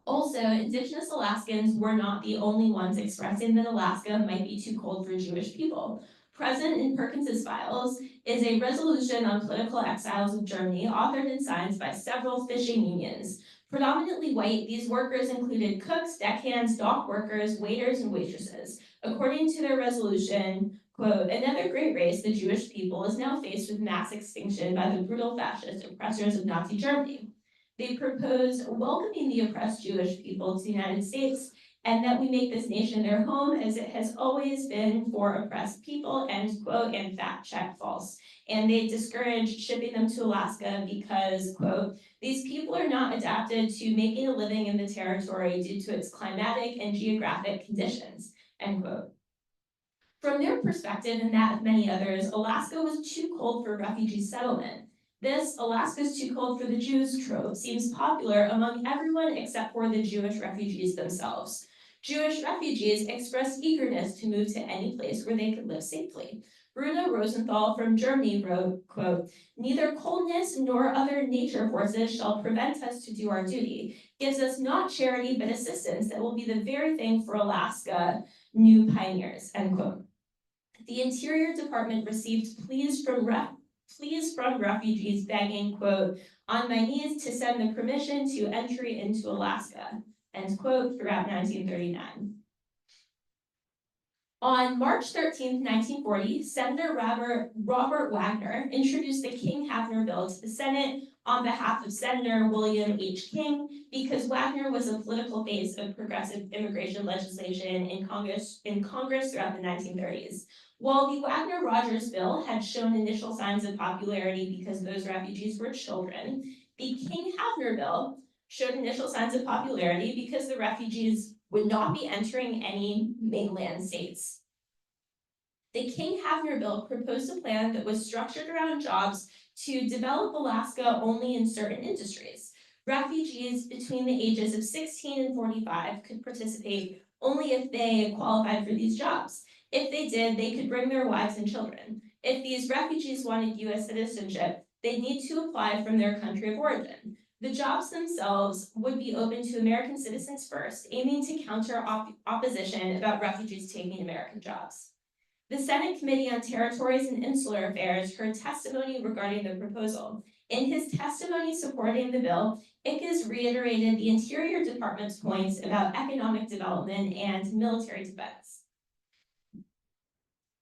Also, Indigenous Alaskans were not the only ones expressing that Alaska might be too cold for Jewish people. Present in Perkins's files is a resolution on political exiles of Germany, authored and signed by several fishing unions. Predominantly white, these workers included cooks, deckhands, dock workers, waiters, and waitresses. According to their resolution, quote, "Another great race, the Jewish people, is now faced with mass extinction by the brutal fascist oppressors of Nazi Germany. They proposed welcoming the oppressed Jewish people to the United States, and that we make this nation their home as it has always been for oppressed people," end quote, and fact check false. And they discouraged shipping them to Alaska because, quote, "These people are not adapted to making a living in the territory due to its climatic and geographic conditions. end quote. From their perspective and that of many others, Alaska was too cold for refugee settlement. This Alaska's too cold for the Jews trope seems popular among everyone except for the Jewish refugees themselves. Jewish refugees expressed eagerness to move to any place where they could live safely. Bruno Rosenthal from Germany wrote, quote, "Neither coldness nor other nature forces shall prevent us to do our duty. Gives us not charity but assistance that will be the very thing for Alaska new pioneers," end quote. The Interior Department received pleas from refugees begging, quote, "on my knees to send the permission to entry into Alaska," end quote, throughout 1939. On March 13, 1940, Senator Robert Wagner introduced the King-Havner bill to the Senate on behalf of Senator William H. King because Wagner was a political face of progressive immigration legislation in Congress throughout the 1930s. While the Wagner-Rogers bill had shown initial signs of popularity because those refugees were children, the King-Havner bill showed initial signs of popularity because the refugees would not be entering any mainland states. The King-Havner bill proposed a plan that was structured around jobs to develop Alaska only in certain industries. Refugees between the ages of 16 and 45 could participate only if they qualified for these jobs. If they did, they could bring their wives and children. If these refugees wanted U.S. citizenship, they'd need to apply from their country of origin. The jobs themselves would be open to American citizens first, aiming to counter opposition about refugees taking American jobs. The Senate Committee on Territories and Insular Affairs heard testimony regarding the proposal. In his testimony supporting the bill, Ickes reiterated the Interior Department's points about economic development and military defense.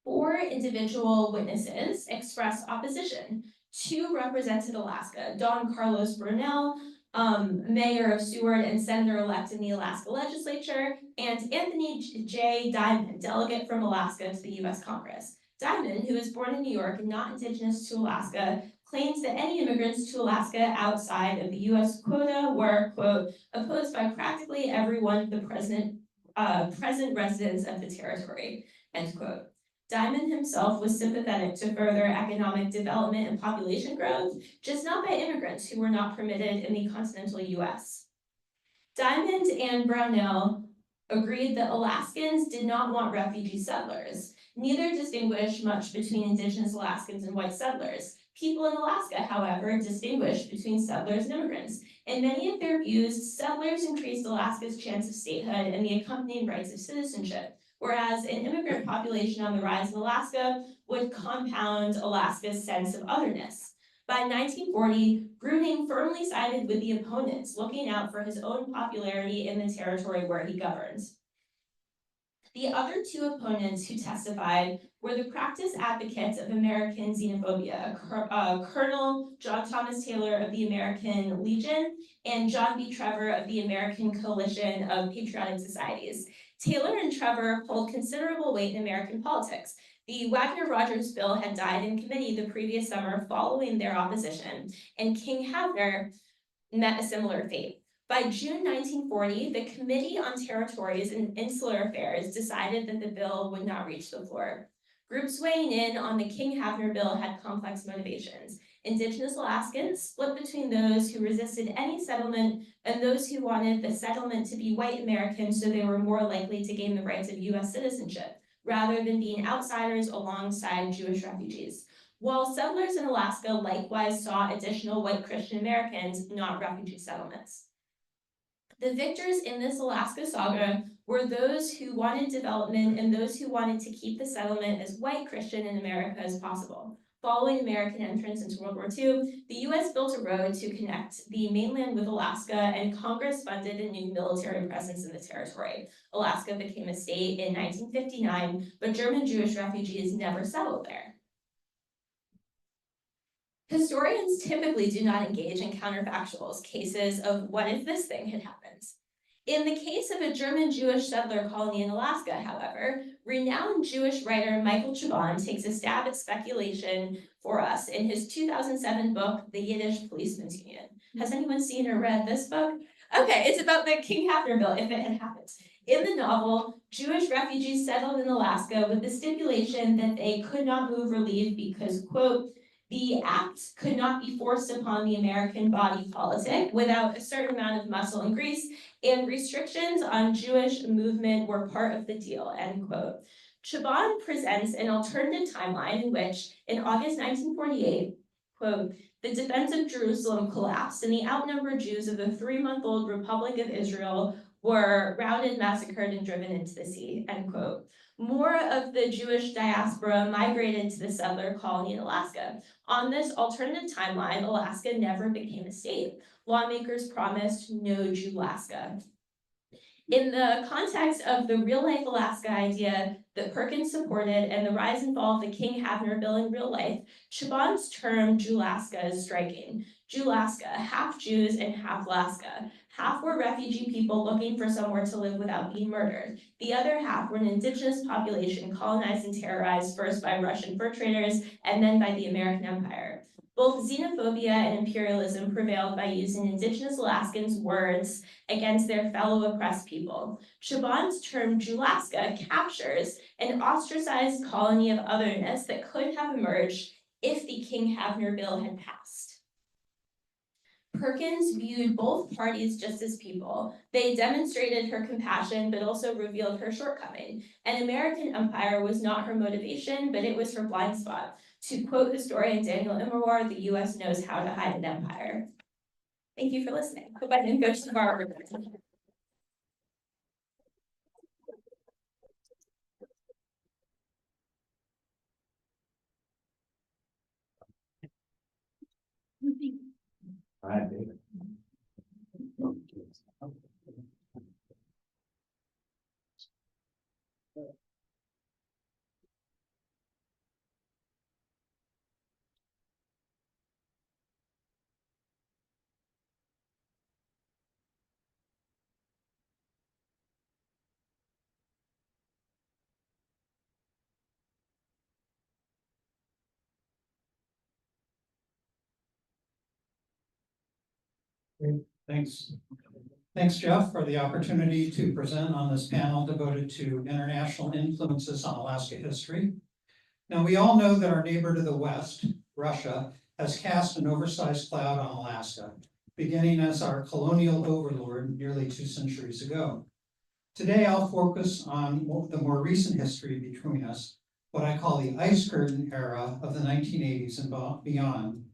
4 individual witnesses expressed opposition. 2 represented Alaska, Don Carlos Brunel, mayor of Seward and senator-elect in the Alaska legislature, and Anthony J. Diamond, delegate from Alaska to the U.S. Congress. Diamond, who was born in New York and not indigenous to Alaska, claims that any immigrants to Alaska outside of the U.S. quota were, quote, opposed by practically everyone of the present residents of the territory, end quote. Diamond himself was sympathetic to further economic development and population growth, just not by immigrants who were not permitted in the continental U.S. Diamond and Brownell agreed that Alaskans did not want refugee settlers. Neither distinguished much between indigenous Alaskans and white settlers. People in Alaska, however, distinguished between settlers and immigrants. In many of their views, settlers increased Alaska's chance of statehood and the accompanying rights of citizenship, whereas an immigrant population on the rise in Alaska would compound Alaska's sense of otherness. By 1940, Gruening firmly sided with the opponents, looking out for his own popularity in the territory where he governed. The other 2 opponents who testified were the practice advocates of American xenophobia, Colonel John Thomas Taylor of the American Legion and John B. Trevor of the American Coalition of Patriotic Societies. Taylor and Trevor hold considerable weight in American politics. The Wagner-Rogers bill had died in committee the previous summer following their opposition, and King-Havner met a similar fate. By June 1940, the Committee on Territories and Insular Affairs decided that the bill would not reach the floor. Groups weighing in on the King-Havner bill had complex motivations. Indigenous Alaskans split between those who resisted any settlement and those who wanted the settlement to be white Americans so they were more likely to gain the rights of U.S. citizenship, rather than being outsiders alongside Jewish refugees. While settlers in Alaska likewise saw additional white Christian Americans, not refugee settlements. The victors in this Alaska saga were those who wanted development and those who wanted to keep the settlement as white Christian in America as possible. Following American entrance into World War II, the U.S. built a road to connect the mainland with Alaska, and Congress funded a new military presence in the territory. Alaska became a state in 1959, but German Jewish refugees never settled there. Historians typically do not engage in counterfactuals, cases of what if this thing had happened. In the case of a German Jewish settler colony in Alaska, however, renowned Jewish writer Michael Chabon takes a stab at speculation for us in his 2007 book, The Yiddish Policeman's Union. Has anyone seen or read this book? Okay, it's about the King-Havner bill, if it had happened. In the novel, Jewish refugees settled in Alaska with the stipulation that they could not move or leave because, quote, the act could not be forced upon the American body politic without a certain amount of muscle and grease, and restrictions on Jewish movement were part of the deal, end quote. Chabon presents an alternative timeline in which, in August 1948, quote, the defense of Jerusalem collapsed and the outnumbered Jews of the 3-month-old Republic of Israel were routed, massacred, and driven into the sea, end quote. More of the Jewish diaspora migrated to the settler colony in Alaska. On this alternative timeline, Alaska never became a state. Lawmakers promised no Jewlaska. In the context of the real-life Alaska idea that Perkins supported and the rise and fall of the King-Havner bill in real life, Chabon's term Jewlaska is striking. Jewlaska, half Jews and half Alaska. Half were refugee people looking for somewhere to live without being murdered. The other half were an indigenous population colonized and terrorized first by Russian fur traders and then by the American Empire. Both xenophobia and imperialism prevailed by using indigenous Alaskans' words against their fellow oppressed people. Chabon's term Jewlaska captures an ostracized colony of otherness that could have emerged if the King-Havner bill had passed. Perkins viewed both parties just as people. They demonstrated her compassion, but also revealed her shortcoming. An American empire was not her motivation, but it was her blind spot. To quote historian Daniel Immerwahr, the US knows how to hide an empire. Thank you for listening. Hope I didn't go too far over. All right, David. Thanks. Thanks, Jeff, for the opportunity to present on this panel devoted to international influences on Alaska history. Now, we all know that our neighbor to the west, Russia, has cast an oversized cloud on Alaska, beginning as our colonial overlord nearly 2 centuries ago. Today, I'll focus on the more recent history between us, what I call the ice curtain era of the 1980s and beyond.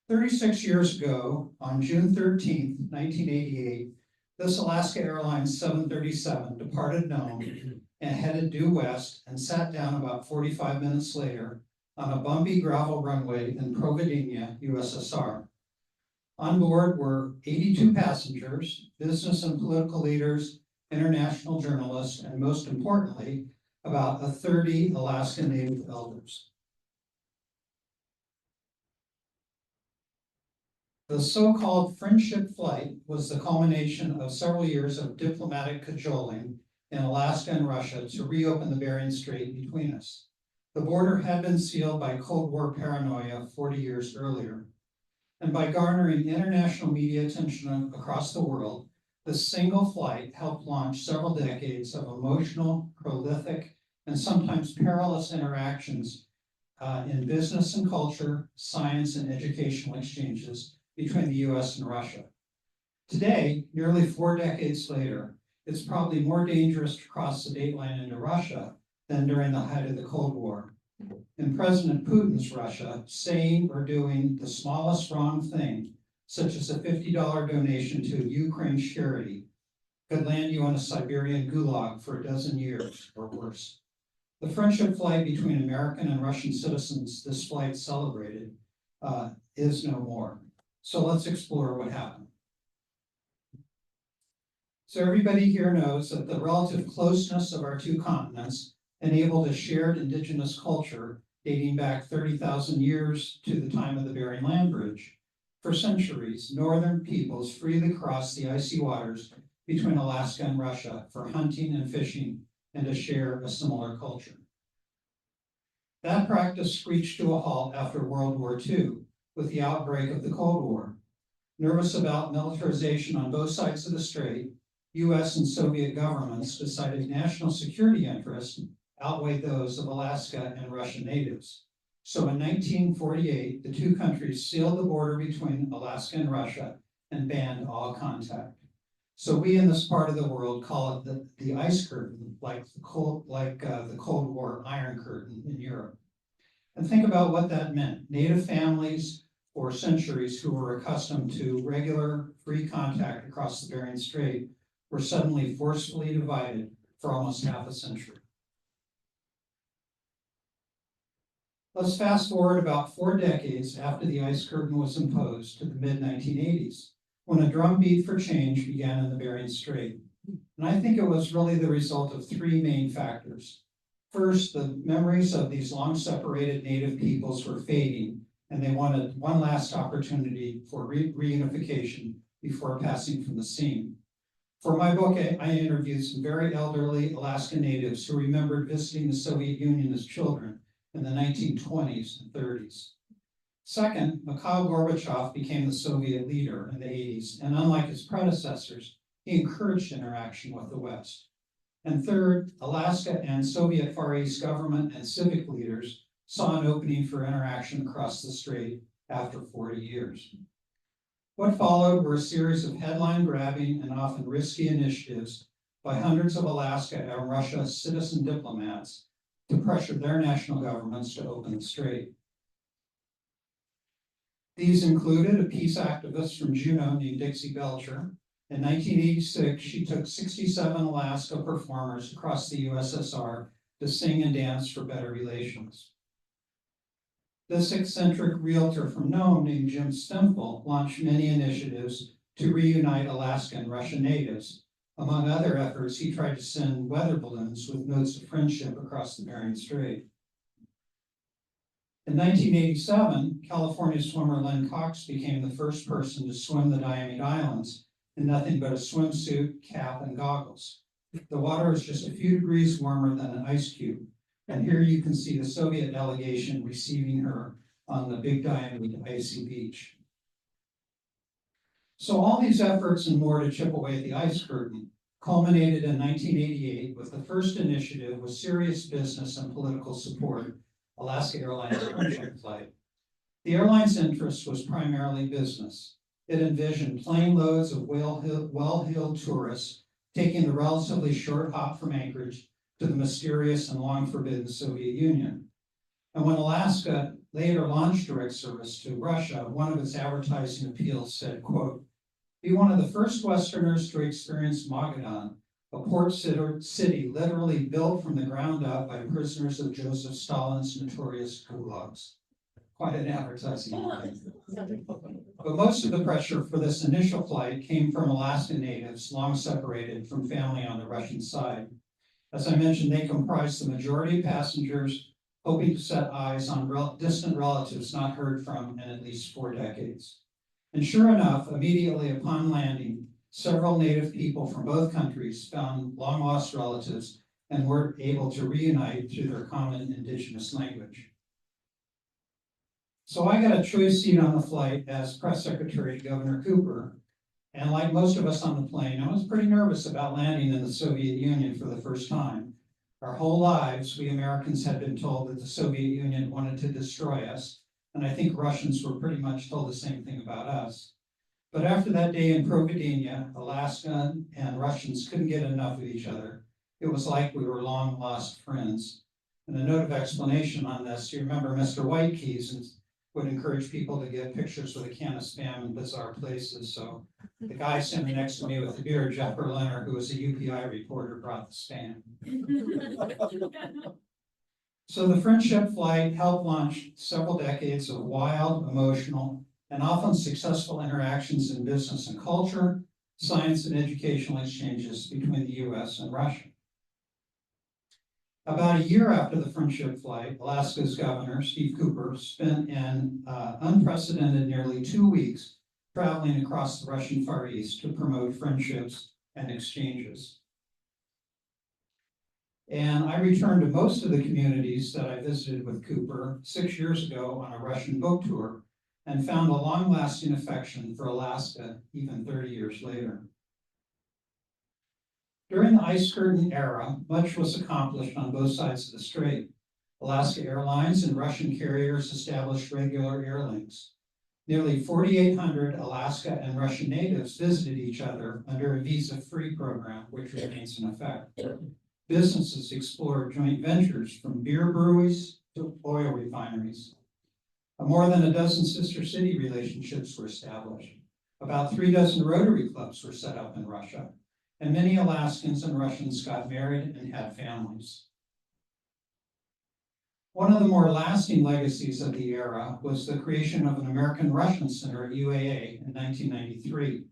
36 years ago, on June 13th, 1988, this Alaska Airlines 737 departed Nome and headed due west and sat down about 45 minutes later on a bumpy gravel runway in Providencia, USSR. On board were 82 passengers, business and political leaders, international journalists, and most importantly, about 30 Alaska Native elders. The so-called friendship flight was the culmination of several years of diplomatic cajoling in Alaska and Russia to reopen the Bering Strait between us. The border had been sealed by Cold War paranoia 40 years earlier. And by garnering international media attention across the world, the single flight helped launch several decades of emotional, prolific, and sometimes perilous interactions in business and culture, science, and educational exchanges between the US and Russia. Today, nearly 4 decades later, it's probably more dangerous to cross the date line into Russia than during the height of the Cold War. In President Putin's Russia, saying or doing the smallest wrong thing, such as a $50 donation to Ukraine's charity, could land you on a Siberian gulag for 12 years or worse. The friendship flight between American and Russian citizens this flight celebrated is no more. So let's explore what happened. So everybody here knows that the relative closeness of our 2 continents enabled a shared indigenous culture dating back 30,000 years to the time of the Bering Land Bridge. For centuries, northern peoples freely crossed the icy waters between Alaska and Russia for hunting and fishing and to share a similar culture. That practice screeched to a halt after World War II with the outbreak of the Cold War. Nervous about militarization on both sides of the strait, US and Soviet governments decided national security interests outweighed those of Alaska and Russian natives. So in 1948, the two countries sealed the border between Alaska and Russia and banned all contact. So we in this part of the world call it the ice curtain, like the Cold War Iron Curtain in Europe. And think about what that meant. Native families for centuries who were accustomed to regular free contact across the Bering Strait were suddenly forcefully divided for almost half a century. Let's fast forward about 4 decades after the ice curtain was imposed to the mid-1980s, when a drumbeat for change began in the Bering Strait. And I think it was really the result of 3 main factors. First, the memories of these long-separated native peoples were fading, and they wanted one last opportunity for reunification before passing from the scene. For my book, I interviewed some very elderly Alaska natives who remembered visiting the Soviet Union as children in the 1920s and 30s. Second, Mikhail Gorbachev became the Soviet leader in the 80s, and unlike his predecessors, he encouraged interaction with the West. And third, Alaska and Soviet Far East government and civic leaders saw an opening for interaction across the strait after 40 years. What followed were a series of headline-grabbing and often risky initiatives by hundreds of Alaska and Russia citizen diplomats to pressure their national governments to open the strait. These included a peace activist from Juneau named Dixie Belcher. In 1986, she took 67 Alaska performers across the USSR to sing and dance for better relations. This eccentric realtor from Nome named Jim Stemple launched many initiatives to reunite Alaska and Russian natives. Among other efforts, he tried to send weather balloons with notes of friendship across the Bering Strait. In 1987, California swimmer Len Cox became the first person to swim the Diomede Islands in nothing but a swimsuit, cap, and goggles. The water is just a few degrees warmer than an ice cube. And here you can see the Soviet delegation receiving her on the Big Diomede icy beach. So all these efforts and more to chip away at the ice curtain culminated in 1988 with the first initiative with serious business and political support, Alaska Airlines Friendship Flight. The airline's interest was primarily business. It envisioned plane loads of well-heeled tourists taking the relatively short hop from Anchorage to the mysterious and long-forbidden Soviet Union. And when Alaska later launched direct service to Russia, one of its advertising appeals said, quote, "Be one of the first Westerners to experience Magadan, a port city literally built from the ground up by prisoners of Joseph Stalin's notorious gulags." Quite an advertising line. But most of the pressure for this initial flight came from Alaska natives long separated from family on the Russian side. As I mentioned, they comprised the majority of passengers, hoping to set eyes on distant relatives not heard from in at least 4 decades. And sure enough, immediately upon landing, several native people from both countries found long-lost relatives and were able to reunite through their common indigenous language. So I got a choice seat on the flight as press secretary to Governor Cooper. And like most of us on the plane, I was pretty nervous about landing in the Soviet Union for the first time. Our whole lives, we Americans had been told that the Soviet Union wanted to destroy us. And I think Russians were pretty much told the same thing about us. But after that day in Providenia, Alaska and Russians couldn't get enough of each other. It was like we were long lost friends. And a note of explanation on this, you remember Mr. Whitekeys would encourage people to get pictures with a can of Spam in bizarre places. So the guy sitting next to me with the beard, Jeff Berliner, who was a UPI reporter, brought the Spam. So the Friendship Flight helped launch several decades of wild, emotional, and often successful interactions in business and culture, science and educational exchanges between the US and Russia. About a year after the Friendship Flight, Alaska's governor, Steve Cooper, spent an unprecedented nearly 2 weeks traveling across the Russian Far East to promote friendships and exchanges. And I returned to most of the communities that I visited with Cooper 6 years ago on a Russian book tour and found a long-lasting affection for Alaska even 30 years later. During the ice curtain era, much was accomplished on both sides of the strait. Alaska Airlines and Russian carriers established regular air links. Nearly 4,800 Alaska and Russian natives visited each other under a visa-free program, which remains in effect. Businesses explored joint ventures from beer breweries to oil refineries. More than a dozen sister city relationships were established. About 36 Rotary clubs were set up in Russia, and many Alaskans and Russians got married and had families. One of the more lasting legacies of the era was the creation of an American Russian Center at UAA in 1993.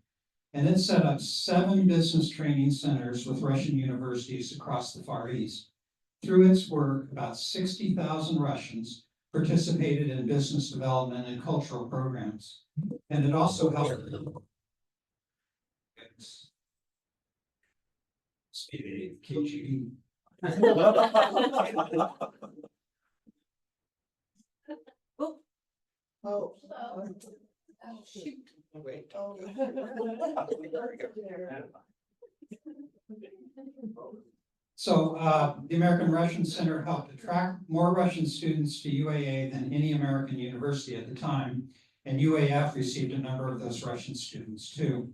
And it set up 7 business training centers with Russian universities across the Far East. Through its work, about 60,000 Russians participated in business development and cultural programs. And it also helped KGB. Oh. Shoot. Wait. Oh. So the American Russian Center helped attract more Russian students to UAA than any American university at the time, and UAF received a number of those Russian students too.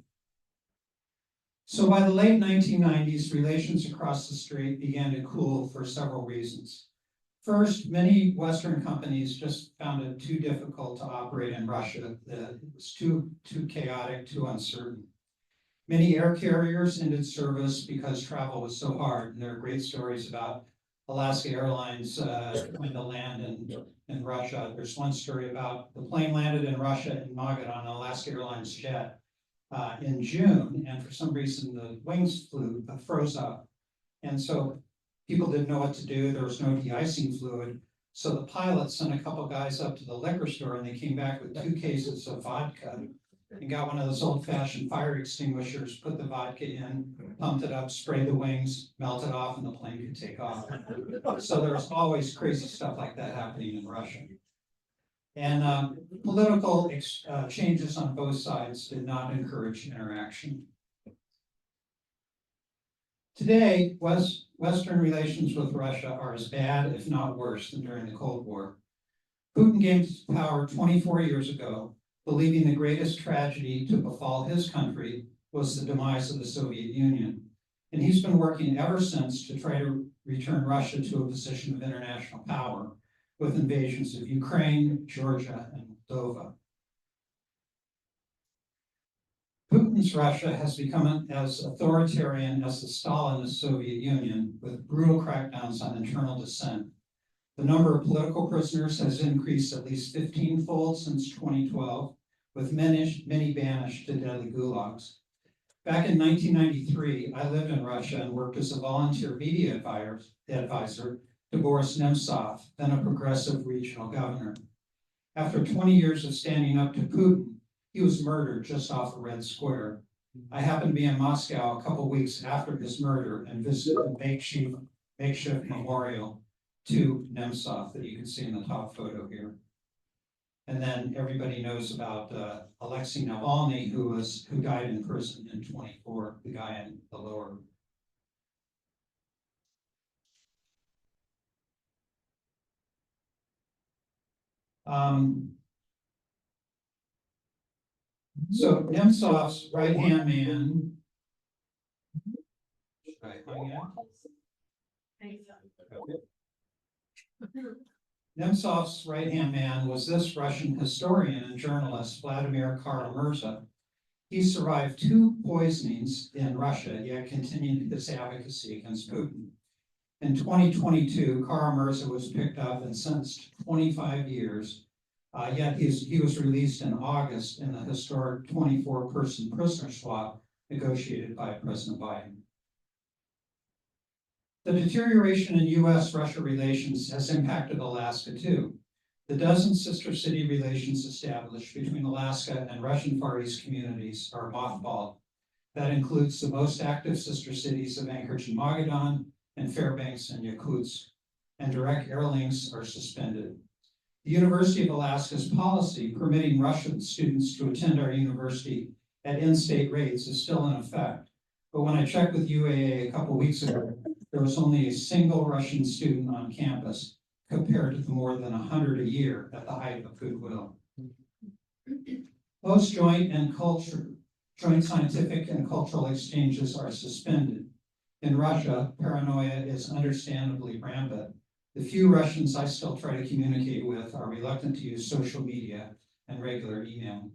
So by the late 1990s, relations across the strait began to cool for several reasons. First, many Western companies just found it too difficult to operate in Russia. It was too chaotic, too uncertain. Many air carriers ended service because travel was so hard. And there are great stories about Alaska Airlines trying to land in Russia. There's one story about the plane landed in Russia in Magadan, an Alaska Airlines jet in June, and for some reason the wings froze up. And so people didn't know what to do. There was no de-icing fluid. So the pilot sent a couple guys up to the liquor store, and they came back with 2 cases of vodka and got one of those old-fashioned fire extinguishers, put the vodka in, pumped it up, sprayed the wings, melted off, and the plane could take off. So there's always crazy stuff like that happening in Russia. And political changes on both sides did not encourage interaction. Today, Western relations with Russia are as bad, if not worse, than during the Cold War. Putin came to power 24 years ago, believing the greatest tragedy to befall his country was the demise of the Soviet Union. And he's been working ever since to try to return Russia to a position of international power with invasions of Ukraine, Georgia, and Moldova. Putin's Russia has become as authoritarian as the Stalinist Soviet Union, with brutal crackdowns on internal dissent. The number of political prisoners has increased at least 15-fold since 2012, with many banished to deadly gulags. Back in 1993, I lived in Russia and worked as a volunteer media advisor to Boris Nemtsov, then a progressive regional governor. After 20 years of standing up to Putin, he was murdered just off of Red Square. I happened to be in Moscow a couple weeks after his murder and visited a makeshift memorial to Nemtsov that you can see in the top photo here. And then everybody knows about Alexei Navalny, who died in prison in 24, the guy in the lower. So Nemtsov's right-hand man. Should I hang out? Nemtsov's right-hand man was this Russian historian and journalist, Vladimir Kara-Murza. He survived 2 poisonings in Russia, yet continued his advocacy against Putin. In 2022, Kara-Murza was picked up and sentenced to 25 years, yet he was released in August in the historic 24-person prisoner swap negotiated by President Biden. The deterioration in U.S.-Russia relations has impacted Alaska too. The dozen sister city relations established between Alaska and Russian Far East communities are mothballed. That includes the most active sister cities of Anchorage and Magadan and Fairbanks and Yakutsk, and direct air links are suspended. The University of Alaska's policy permitting Russian students to attend our university at in-state rates is still in effect, But when I checked with UAA a couple weeks ago, there was only a single Russian student on campus compared to the more than 100 a year at the height of goodwill. Most joint scientific and cultural exchanges are suspended. In Russia, paranoia is understandably rampant. The few Russians I still try to communicate with are reluctant to use social media and regular email.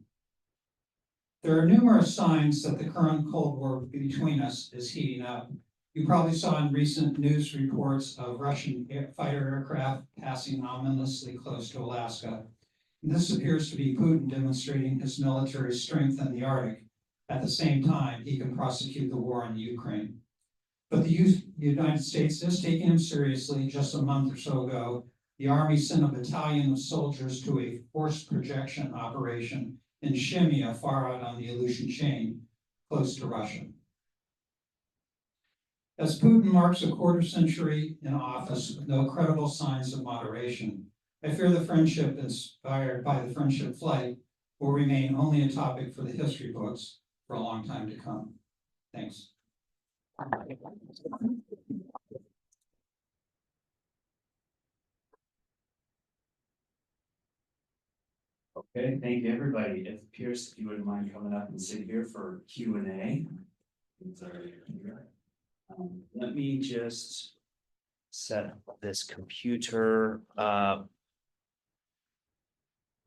There are numerous signs that the current Cold War between us is heating up. You probably saw in recent news reports of Russian fighter aircraft passing ominously close to Alaska. And this appears to be Putin demonstrating his military strength in the Arctic. At the same time, he can prosecute the war in Ukraine. But the United States is taking him seriously. Just a month or so ago, the Army sent a battalion of soldiers to a forced projection operation in Shimia, far out on the Aleutian chain, close to Russia. As Putin marks a quarter century in office with no credible signs of moderation, I fear the friendship inspired by the Friendship Flight will remain only a topic for the history books for a long time to come. Thanks. Okay, thank you, everybody. If Pierce, if you wouldn't mind coming up and sit here for Q&A. Let me just set this computer up.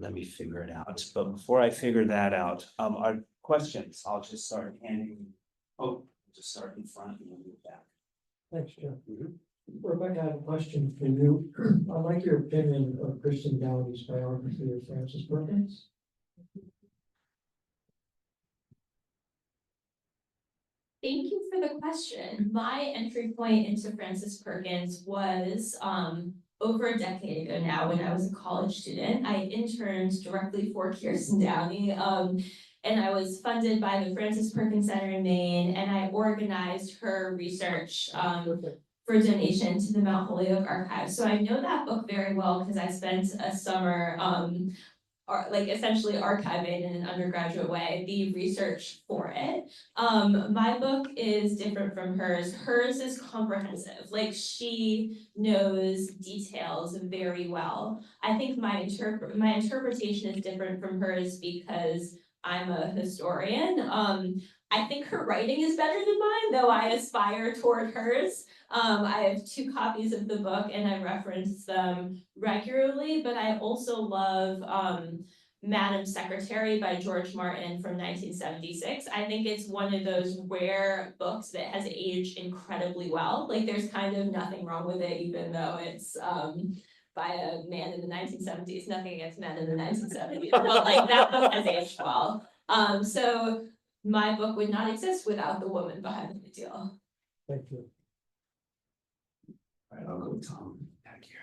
Let me figure it out. But before I figure that out, our questions, I'll just start handing, just start in front and then move back. Thanks, Jeff. Rebecca, I have a question for you. I'd like your opinion of Kristen Downey's biography of Frances Perkins. Thank you for the question. My entry point into Frances Perkins was over a decade ago now when I was a college student. I interned directly for Kirsten Downey and I was funded by the Frances Perkins Center in Maine, and I organized her research for donation to the Mount Holyoke Archive. So I know that book very well because I spent a summer essentially archiving in an undergraduate way the research for it. My book is different from hers. Hers is comprehensive. Like, she knows details very well. I think my interpretation is different from hers because I'm a historian. I think her writing is better than mine, though I aspire toward hers. I have 2 copies of the book and I reference them regularly, but I also love Madam Secretary by George Martin from 1976. I think it's one of those rare books that has aged incredibly well. Like, there's kind of nothing wrong with it, even though it's by a man in the 1970s. Nothing against men in the 1970s, but like, that book has aged well. So my book would not exist without the woman behind the New Deal. Thank you. All right, I'll go with Tom back here.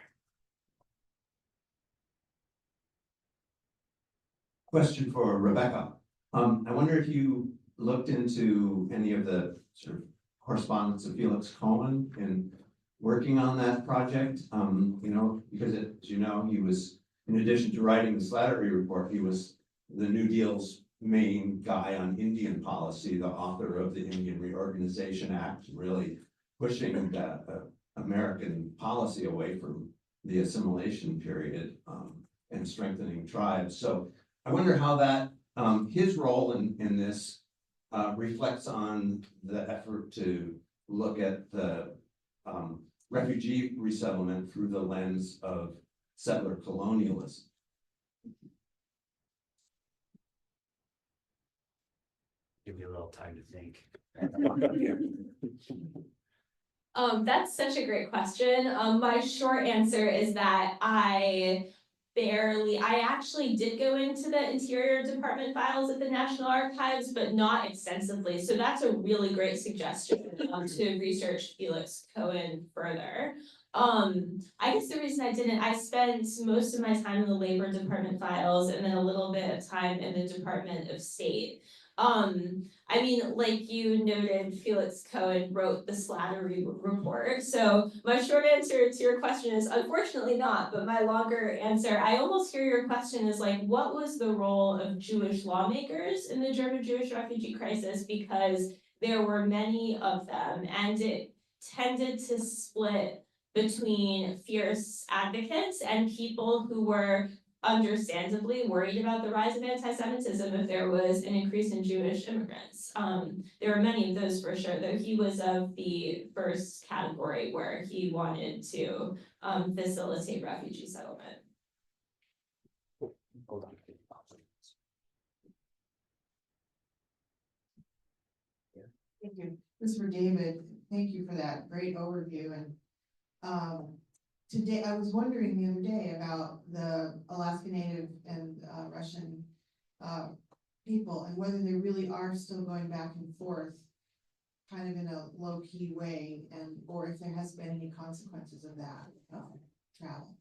Question for Rebecca. I wonder if you looked into any of the sort of correspondence of Felix Cohen in working on that project. Because as you know, he was, in addition to writing the Slattery report, he was the New Deal's main guy on Indian policy, the author of the Indian Reorganization Act, really pushing that American policy away from the assimilation period and strengthening tribes. So I wonder how that his role in this reflects on the effort to look at the refugee resettlement through the lens of settler colonialism. Give you a little time to think. That's such a great question. My short answer is that I actually did go into the Interior Department files at the National Archives, but not extensively. So that's a really great suggestion to research Felix Cohen further. I guess the reason I didn't, I spent most of my time in the Labor Department files and then a little bit of time in the Department of State. I mean, like you noted, Felix Cohen wrote the Slattery report. So my short answer to your question is unfortunately not, but my longer answer, I almost hear your question is like, what was the role of Jewish lawmakers in the German Jewish refugee crisis? Because there were many of them, and it tended to split between fierce advocates and people who were understandably worried about the rise of anti-Semitism if there was an increase in Jewish immigrants. There were many of those for sure, though he was of the first category where he wanted to facilitate refugee settlement. Hold on. Thank you. This is for David. Thank you for that great overview. And today, I was wondering the other day about the Alaska Native and Russian people and whether they really are still going back and forth kind of in a low-key way, and or if there has been any consequences of that travel.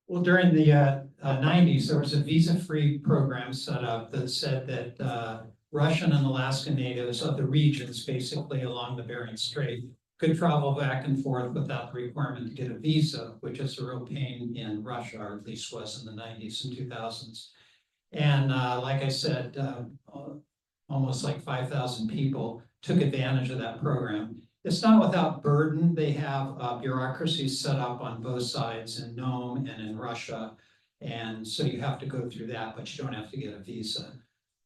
Well, during the nineties, there was a visa-free program set up that said that Russian and Alaska natives of the regions, basically along the Bering Strait, could travel back and forth without the requirement to get a visa, which is a real pain in Russia, or at least was in the nineties and 2000s. And like I said, almost like 5,000 people took advantage of that program. It's not without burden. They have bureaucracies set up on both sides in Nome and in Russia. And so you have to go through that, but you don't have to get a visa.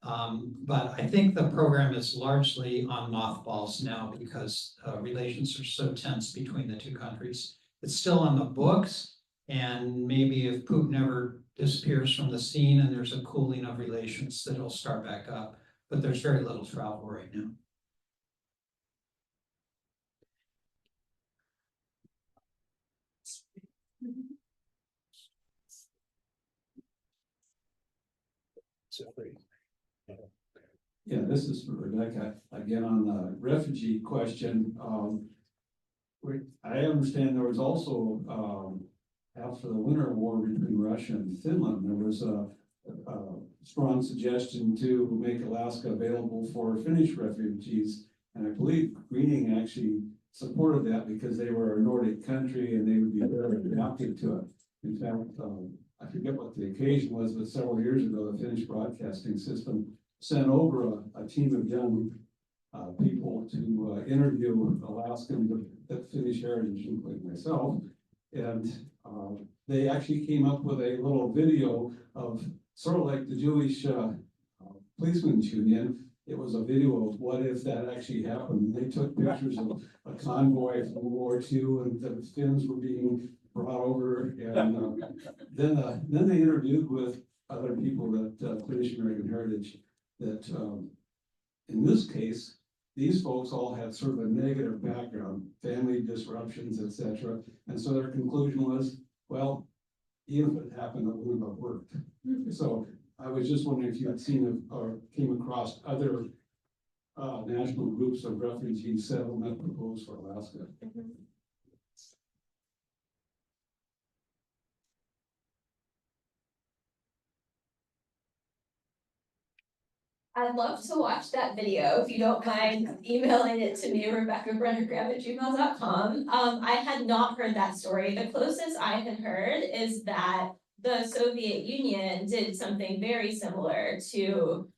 But I think the program is largely on mothballs now because relations are so tense between the two countries. It's still on the books, and maybe if Putin ever disappears from the scene and there's a cooling of relations, that it'll start back up. But there's very little travel right now. Yeah, this is for Rebecca, again on the refugee question. I understand there was also, after the winter war between Russia and Finland, there was a strong suggestion to make Alaska available for Finnish refugees. And I believe Greening actually supported that because they were a Nordic country and they would be better adapted to it. In fact, I forget what the occasion was, but several years ago, the Finnish broadcasting system sent over a team of young people to interview Alaskans of Finnish heritage, including myself. And they actually came up with a little video of sort of like the Jewish Policemen's Union. It was a video of what if that actually happened. They took pictures of a convoy from World War II and the Finns were being brought over. And then they interviewed with other people that Finnish American heritage that in this case, these folks all had sort of a negative background, family disruptions, etc. And so their conclusion was, well, even if it happened, it wouldn't have worked. So I was just wondering if you had seen or came across other national groups of refugee settlement proposed for Alaska. I'd love to watch that video, if you don't mind emailing it to me, RebeccaBrennergraham@gmail.com. I had not heard that story. The closest I had heard is that the Soviet Union did something very similar to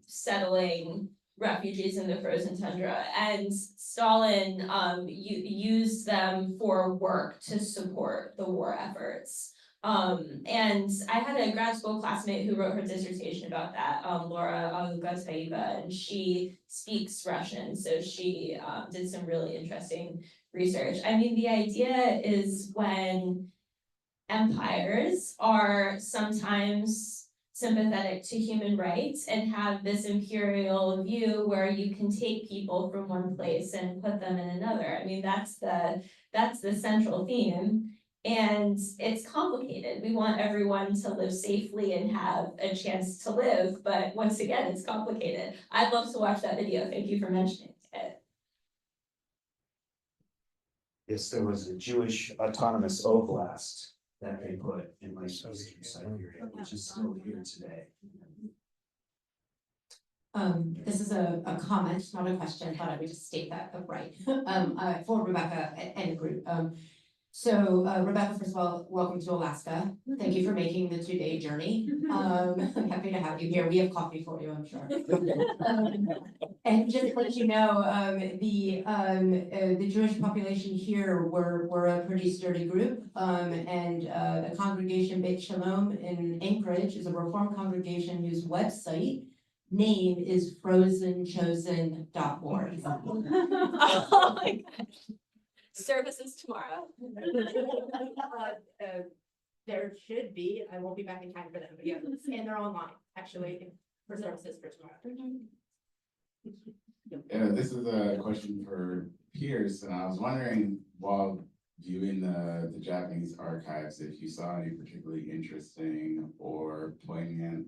settling refugees in the frozen tundra, and Stalin used them for work to support the war efforts. And I had a grad school classmate who wrote her dissertation about that, Laura Alugatayeva, and she speaks Russian, so she did some really interesting research. I mean, the idea is when empires are sometimes sympathetic to human rights and have this imperial view where you can take people from one place and put them in another. I mean, that's the central theme. And it's complicated. We want everyone to live safely and have a chance to live, but once again, it's complicated. I'd love to watch that video. Thank you for mentioning it. Yes, there was a Jewish autonomous oblast that they put in like Eastern Siberia, which is still here today. This is a comment, not a question, thought I would just state that upright, for Rebecca and the group. So Rebecca, first of all, welcome to Alaska. Thank you for making the 2-day journey. I'm happy to have you here. We have coffee for you, I'm sure. And just to let you know, the Jewish population here, we're a pretty sturdy group. And the congregation Beit Shalom in Anchorage is a Reformed congregation whose website name is frozenchosen.org. Oh my gosh. Services tomorrow. There should be, I won't be back in time for them, but yeah, and they're online, actually, for services for tomorrow. This is a question for Pierce, and I was wondering, while viewing the Japanese archives, if you saw any particularly interesting or poignant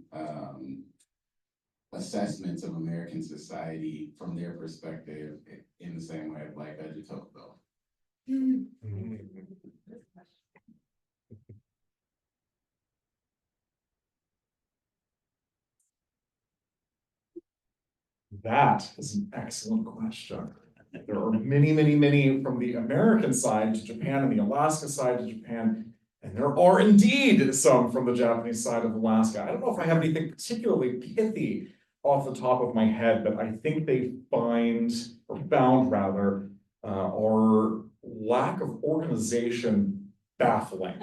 assessments of American society from their perspective in the same way of like Veggie Tocqueville. That is an excellent question. There are many from the American side to Japan and the Alaska side to Japan. And there are indeed some from the Japanese side of Alaska. I don't know if I have anything particularly pithy off the top of my head, but I think they found rather, our lack of organization baffling.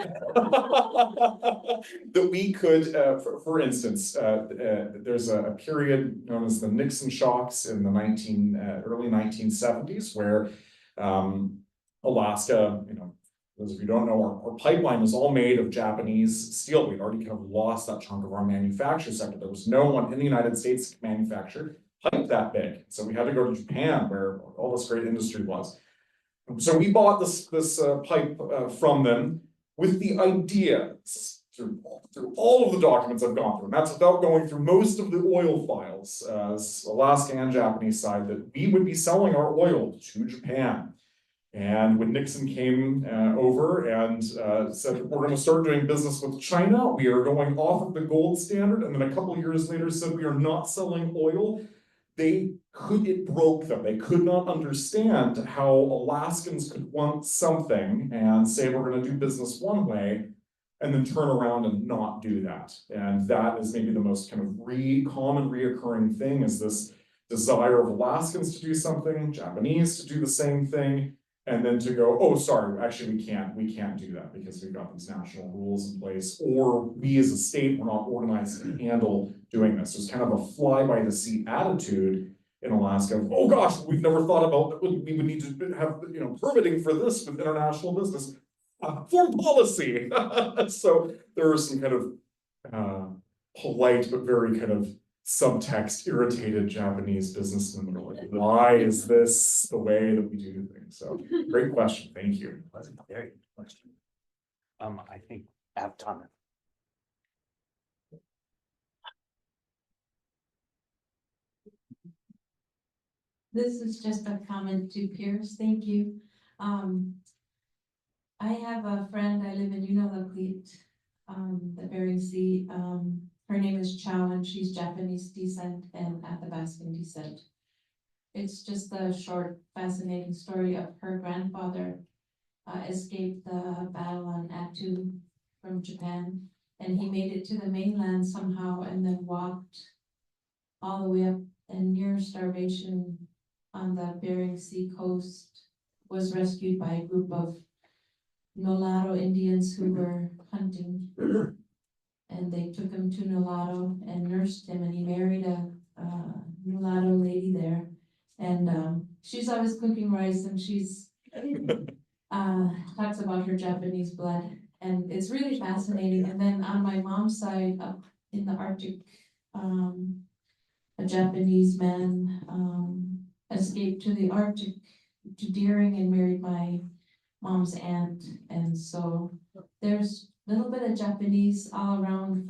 That we could, for instance, there's a period known as the Nixon shocks in the early 1970s, where Alaska, those of you who don't know, our pipeline was all made of Japanese steel. We'd already kind of lost that chunk of our manufacture sector. There was no one in the United States that manufactured pipe that big. So we had to go to Japan, where all this great industry was. So we bought this pipe from them with the idea, through all of the documents I've gone through, and that's without going through most of the oil files, Alaska and Japanese side, that we would be selling our oil to Japan. And when Nixon came over and said, we're going to start doing business with China, we are going off of the gold standard, and then a couple of years later said we are not selling oil, it broke them. They could not understand how Alaskans could want something and say we're going to do business one way, and then turn around and not do that. And that is maybe the most kind of common reoccurring thing, is this desire of Alaskans to do something, Japanese to do the same thing, and then to go, oh, sorry, actually we can't do that because we've got these national rules in place, or we as a state, we're not organized to handle doing this. There's kind of a fly by the seat attitude in Alaska of, oh gosh, we've never thought about that. We would need to have, permitting for this with international business. Foreign policy. So there are some kind of polite but very kind of subtext irritated Japanese businessmen that are like, why is this the way that we do things? So great question. Thank you. That's a very good question. I think Avtana. This is just a comment to Pierce. Thank you. I have a friend, I live in Unalakleet, the Bering Sea. Her name is Chow, and she's Japanese descent and Athabascan descent. It's just a short, fascinating story of her grandfather escaped the battle on Attu from Japan, and he made it to the mainland somehow and then walked all the way up and near starvation on the Bering Sea coast, was rescued by a group of Nolado Indians who were hunting. And they took him to Nolado and nursed him, and he married a Nolado lady there. And she's always cooking rice, and she's talks about her Japanese blood, and it's really fascinating. And then on my mom's side, up in the Arctic, a Japanese man escaped to the Arctic, to Deering, and married my mom's aunt. And so there's a little bit of Japanese all around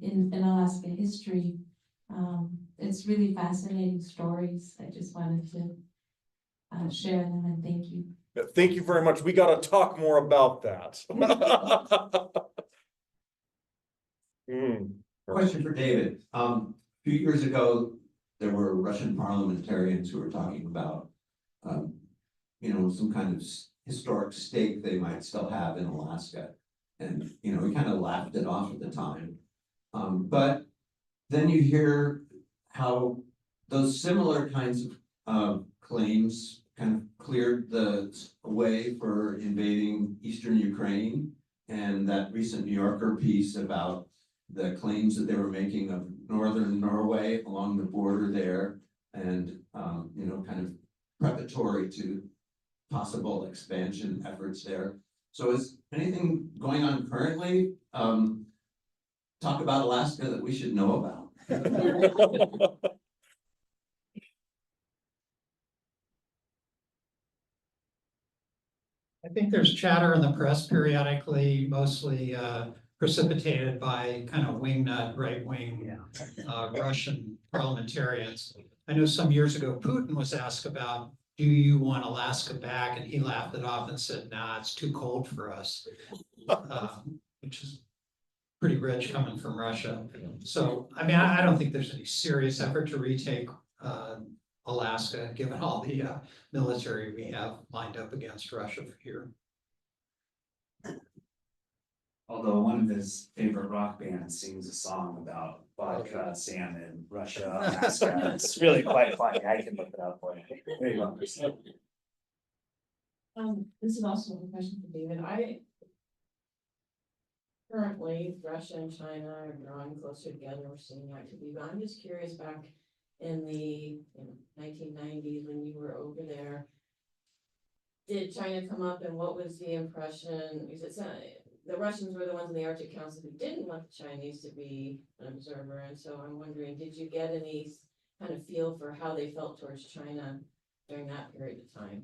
in Alaska history. It's really fascinating stories. I just wanted to share them, and thank you. Thank you very much. We got to talk more about that. Question for David. A few years ago, there were Russian parliamentarians who were talking about, some kind of historic stake they might still have in Alaska. And, you know, we kind of laughed it off at the time. But then you hear how those similar kinds of claims kind of cleared the way for invading eastern Ukraine. And that recent New Yorker piece about the claims that they were making of northern Norway along the border there, and you know, kind of preparatory to possible expansion efforts there. So is anything going on currently? Talk about Alaska that we should know about. I think there's chatter in the press periodically, mostly precipitated by kind of wingnut, right-wing Russian parliamentarians. I know some years ago, Putin was asked about, do you want Alaska back? And he laughed it off and said, nah, it's too cold for us, which is pretty rich coming from Russia. So, I mean, I don't think there's any serious effort to retake Alaska, given all the military we have lined up against Russia here. Although one of his favorite rock bands sings a song about vodka, salmon, Russia, Alaska. It's really quite funny. I can look it up for you. There you go. This is also a question for David. Currently, Russia and China are drawing closer together. We're seeing activity, but I'm just curious, back in the 1990s when you were over there, did China come up, and what was the impression? Because it's the Russians were the ones in the Arctic Council who didn't want the Chinese to be an observer, and so I'm wondering, did you get any kind of feel for how they felt towards China during that period of time?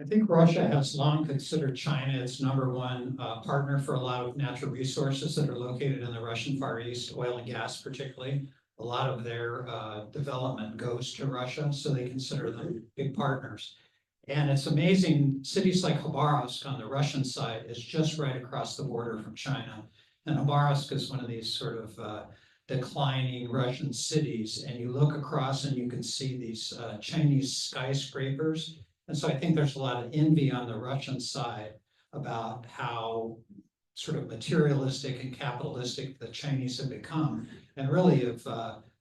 I think Russia has long considered China its #1 partner for a lot of natural resources that are located in the Russian Far East, oil and gas particularly. A lot of their development goes to Russia, so they consider them big partners. And it's amazing, cities like Khabarovsk on the Russian side is just right across the border from China. And Khabarovsk is one of these sort of declining Russian cities, and you look across and you can see these Chinese skyscrapers. And so I think there's a lot of envy on the Russian side about how sort of materialistic and capitalistic the Chinese have become, and really have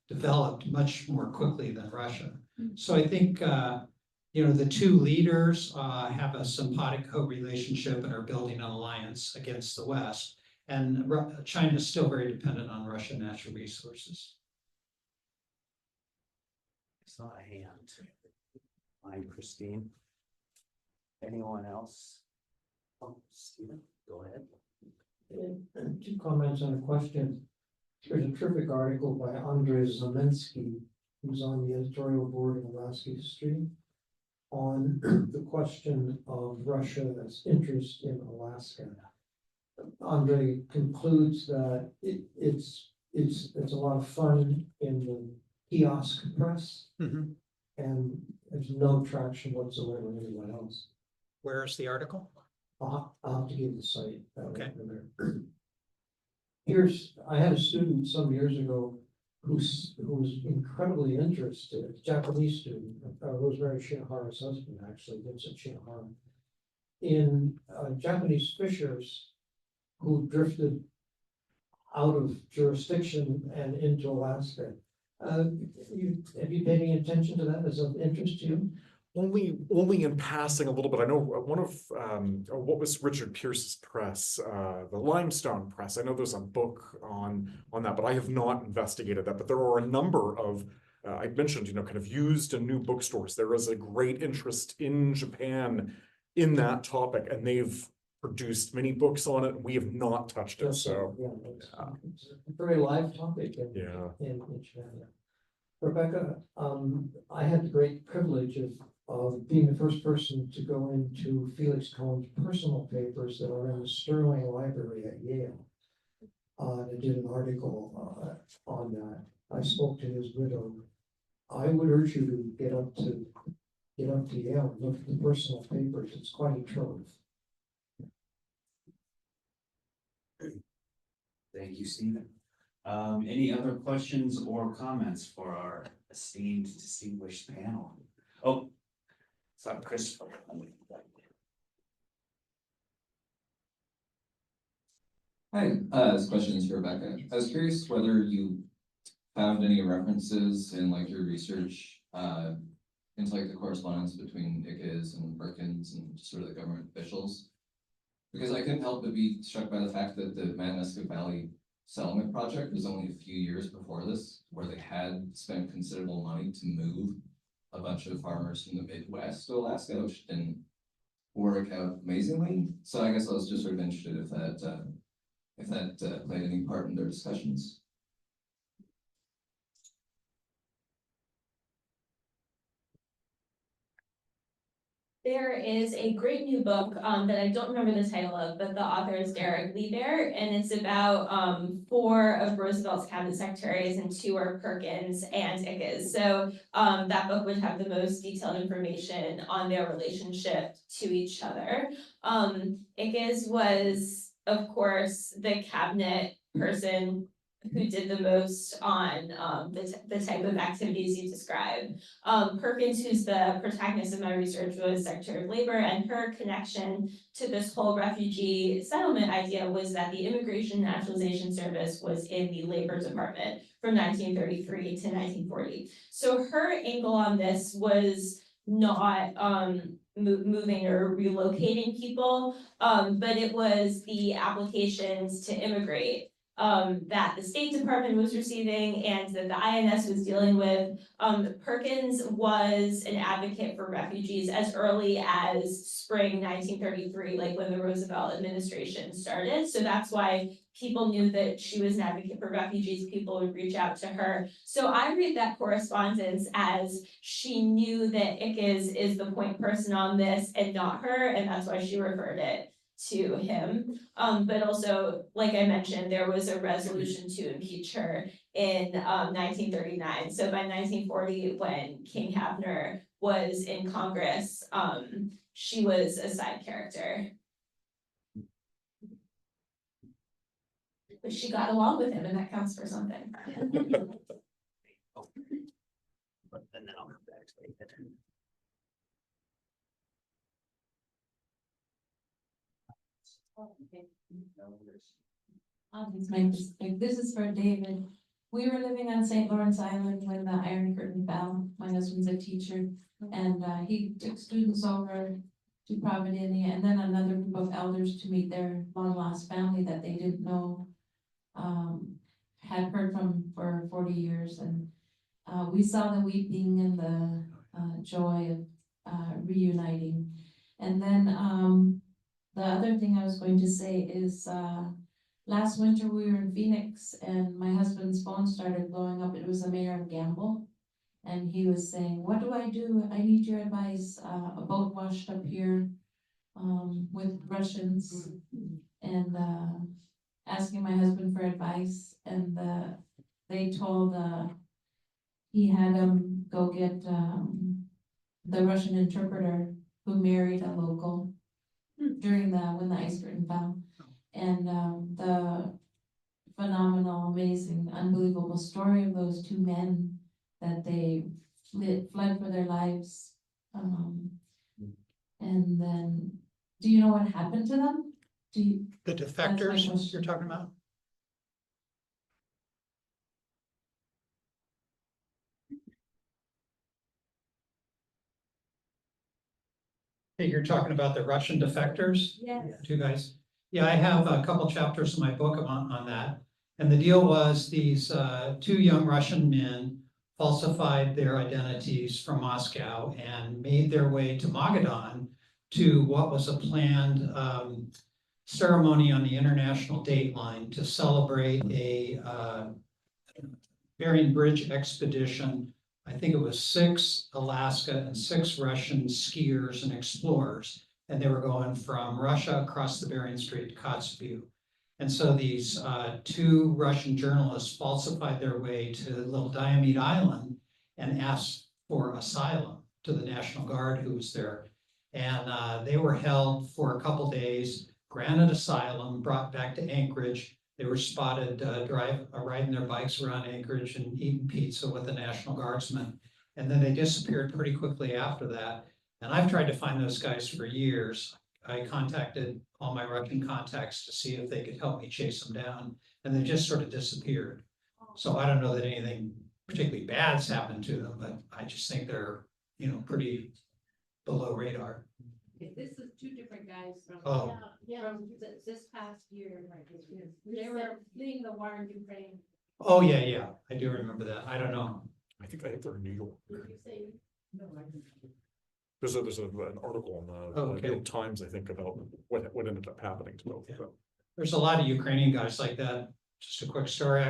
developed much more quickly than Russia. So I think, you know, the two leaders have a simpatico relationship and are building an alliance against the West. And China is still very dependent on Russian natural resources. I saw a hand. I'm Christine. Anyone else? Oh, Stephen, go ahead. Two comments and a question. There's a terrific article by Andrei Znamensky, who's on the editorial board of Alaska History, on the question of Russia's interest in Alaska. Andre concludes that it's a lot of fun in the kiosk press, and there's no traction whatsoever in anyone else. Where's the article? I'll have to give the site. Okay. I had a student some years ago who was incredibly interested, a Japanese student, Rosemary Shinohara's husband, actually, Vincent Shinohara, in Japanese fishers who drifted out of jurisdiction and into Alaska. Have you paid any attention to that as of interest to you? Only in passing a little bit. I know one of what was Richard Pierce's press, the Limestone Press. I know there's a book on that, but I have not investigated that. But there are a number of I mentioned, you know, kind of used and new bookstores. There is a great interest in Japan in that topic, and they've produced many books on it. We have not touched it. So it's a very live topic in Japan. Rebecca, I had the great privilege of being the first person to go into Felix Cohen's personal papers that are in the Sterling Library at Yale. I did an article on that. I spoke to his widow. I would urge you to get up to Yale and look at the personal papers. It's quite a trove. Thank you, Stephen. Any other questions or comments for our esteemed distinguished panel? Oh, sorry, Christopher. Hi, this question is for Rebecca. I was curious whether you found any references in like your research, into like the correspondence between ICAs and Perkins and just sort of the government officials. Because I couldn't help but be struck by the fact that the Madawaska Valley Settlement Project was only a few years before this, where they had spent considerable money to move a bunch of farmers from the Midwest to Alaska, which didn't work out amazingly. So I guess I was just sort of interested if that played any part in their discussions. There is a great new book that I don't remember the title of, but the author is Derek Lieber, and it's about 4 of Roosevelt's cabinet secretaries and 2 are Perkins and Ickes. So that book would have the most detailed information on their relationship to each other. Ickes was, of course, the cabinet person who did the most on the type of activities you described. Perkins, who's the protagonist of my research, was Secretary of Labor, and her connection to this whole refugee settlement idea was that the Immigration Naturalization Service was in the Labor Department from 1933 to 1940. So her angle on this was not moving or relocating people, but it was the applications to immigrate that the State Department was receiving and that the INS was dealing with. Perkins was an advocate for refugees as early as spring 1933, like when the Roosevelt administration started. So that's why people knew that she was an advocate for refugees. People would reach out to her. So I read that correspondence as she knew that Ickes is the point person on this and not her, and that's why she referred it to him. But also, like I mentioned, there was a resolution to impeach her in 1939. So by 1940, when King Havner was in Congress, she was a side character. But she got along with him, and that counts for something. But then I'll come back to it. This is for David. We were living on St. Lawrence Island when the Iron Curtain fell. My husband's a teacher, and he took students over to Providencia, and then another group of elders to meet their long lost family that they didn't know, had heard from for 40 years, and we saw the weeping and the joy of reuniting. And then the other thing I was going to say is last winter we were in Phoenix and my husband's phone started blowing up. It was the mayor of Gamble. And he was saying, what do? I need your advice. A boat washed up here with Russians, and asking my husband for advice. And they told he had him go get the Russian interpreter who married a local during when the ice curtain fell. And the phenomenal, amazing, unbelievable story of those 2 men that they fled for their lives. And then, do you know what happened to them? The defectors you're talking about? Hey, you're talking about the Russian defectors? Yes. 2 guys? Yeah, I have a couple chapters in my book on that. And the deal was these 2 young Russian men falsified their identities from Moscow and made their way to Magadan to what was a planned ceremony on the international date line to celebrate a Bering Bridge expedition. I think it was 6 Alaska and 6 Russian skiers and explorers. And they were going from Russia across the Bering Strait to Kotzebue. And so these 2 Russian journalists falsified their way to Little Diomede Island and asked for asylum to the National Guard who was there. And they were held for a couple days, granted asylum, brought back to Anchorage. They were spotted riding their bikes around Anchorage and eating pizza with the National Guardsmen. And then they disappeared pretty quickly after that. And I've tried to find those guys for years. I contacted all my Russian contacts to see if they could help me chase them down, and they just sort of disappeared. So I don't know that anything particularly bad's happened to them, but I just think they're, pretty below radar. This is two different guys from. Oh. From this past year, they were fleeing the war in Ukraine. Oh, yeah, I do remember that. I don't know. I think they're in New York. Did you say? No, I didn't. There's an article in the Okay. New York Times, I think, about what ended up happening to both of them. There's a lot of Ukrainian guys like that. Just a quick story.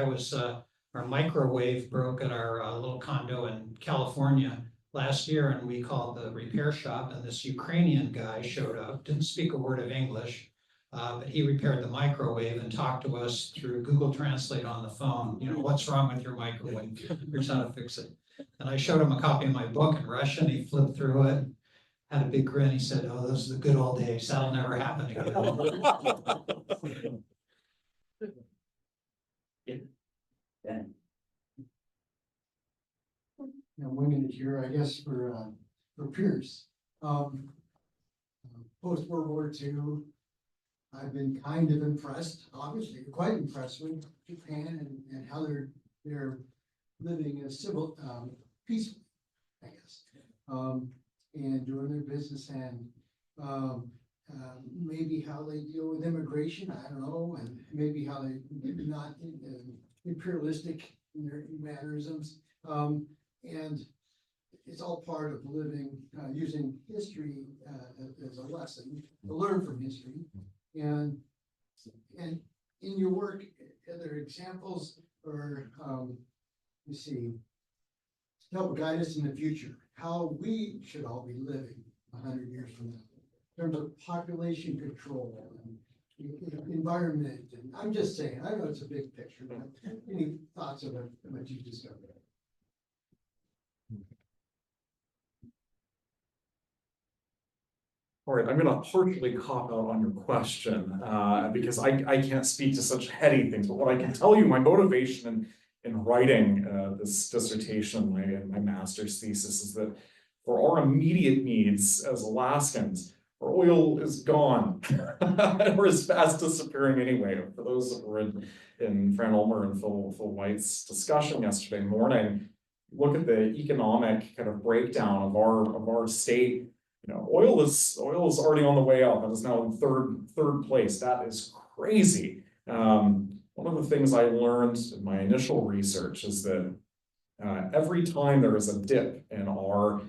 Our microwave broke at our little condo in California last year, and we called the repair shop, and this Ukrainian guy showed up, didn't speak a word of English. But he repaired the microwave and talked to us through Google Translate on the phone. What's wrong with your microwave? Here's how to fix it. And I showed him a copy of my book in Russian. He flipped through it, had a big grin. He said, "Oh, those are the good old days. That'll never happen again." Winging it here, I guess, for Pierce. Post World War II, I've been kind of impressed, obviously, quite impressed with Japan and how they're living a civil, peaceful, I guess. And doing their business, and maybe how they deal with immigration, I don't know, and maybe how they maybe not imperialistic in their mannerisms. And it's all part of living, using history as a lesson to learn from history. And in your work, are there examples or you see, help guide us in the future, how we should all be living 100 years from now, in terms of population control and environment. And I'm just saying, I know it's a big picture, but any thoughts on what you discovered? All right, I'm gonna partially cop out on your question, because I can't speak to such heady things, but what I can tell you, my motivation in writing this dissertation, my master's thesis, is that for our immediate needs as Alaskans, our oil is gone. Or is fast disappearing anyway. For those that were in Fran Ulmer and Phil White's discussion yesterday morning, look at the economic kind of breakdown of our state. Oil is already on the way up. It is now in third place. That is crazy. One of the things I learned in my initial research is that every time there is a dip in our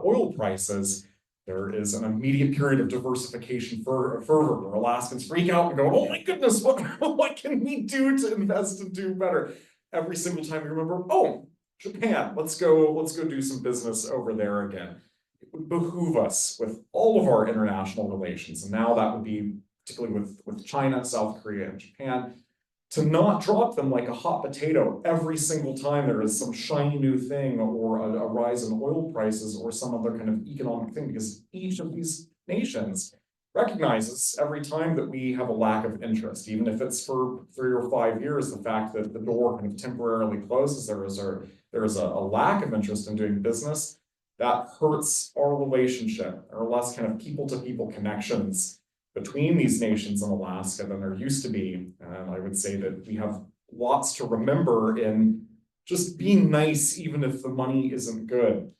oil prices, there is an immediate period of diversification fervor where Alaskans freak out and go, "Oh my goodness, what can we do to invest and do better?" Every single time we remember, "Oh, Japan, let's go do some business over there again." It would behoove us with all of our international relations, and now that would be particularly with China, South Korea, and Japan, to not drop them like a hot potato every single time there is some shiny new thing or a rise in oil prices or some other kind of economic thing, because each of these nations recognizes every time that we have a lack of interest, even if it's for 3 or 5 years, the fact that the door kind of temporarily closes, there is a lack of interest in doing business. That hurts our relationship, or less kind of people-to-people connections between these nations in Alaska than there used to be. And I would say that we have lots to remember in just being nice, even if the money isn't good.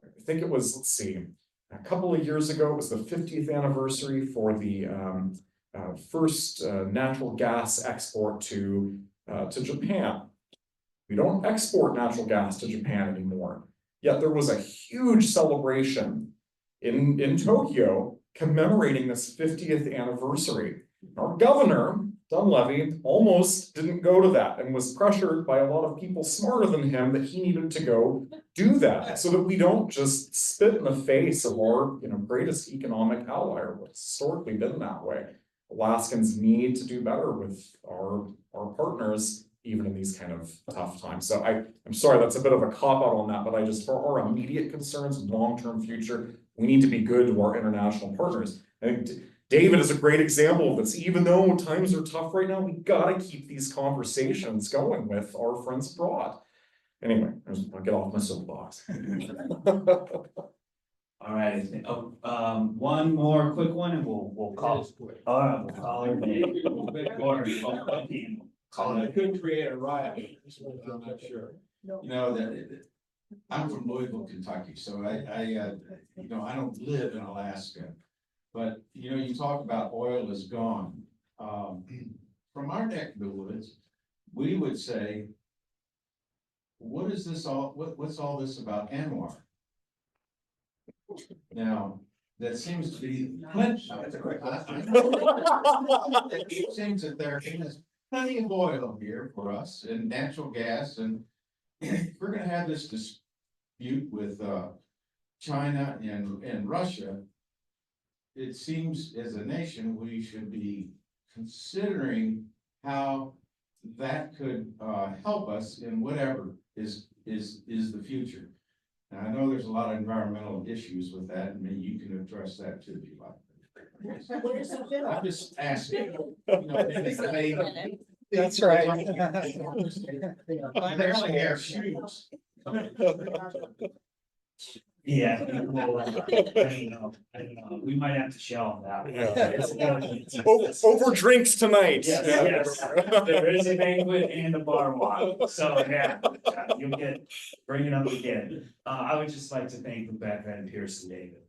I think it was, let's see, a couple of years ago, it was the 50th anniversary for the first natural gas export to Japan. We don't export natural gas to Japan anymore. Yet there was a huge celebration in Tokyo commemorating this 50th anniversary. Our governor, Dunleavy, almost didn't go to that and was pressured by a lot of people smarter than him that he needed to go do that so that we don't just spit in the face of our greatest economic ally. It's historically been that way. Alaskans need to do better with our partners, even in these kind of tough times. So I'm sorry, that's a bit of a cop-out on that, but for our immediate concerns and long-term future, we need to be good to our international partners. I think David is a great example of this. Even though times are tough right now, we gotta keep these conversations going with our friends abroad. Anyway, I'll get off my soapbox. All right, I think, one more quick one and we'll call. All right, we'll call her. Call it. Could create a riot, I'm not sure. You know, I'm from Louisville, Kentucky, so I don't live in Alaska. But, you talk about oil is gone. From our neck of the woods, we would say, what is this all, what's all this about Anwar? Now, that seems to be. That's a quick. It seems that there is plenty of oil here for us and natural gas, and if we're gonna have this dispute with China and Russia. It seems as a nation, we should be considering how that could help us in whatever is the future. Now, I know there's a lot of environmental issues with that, and maybe you can address that too, if you like. I'm just asking. That's right. Primarily have shoes. Yeah. I don't know, we might have to shelve that. Over drinks tonight. Yes, there is a banquet and a bar walk, so yeah, you'll bring it up again. I would just like to thank Rebecca and Pierce and David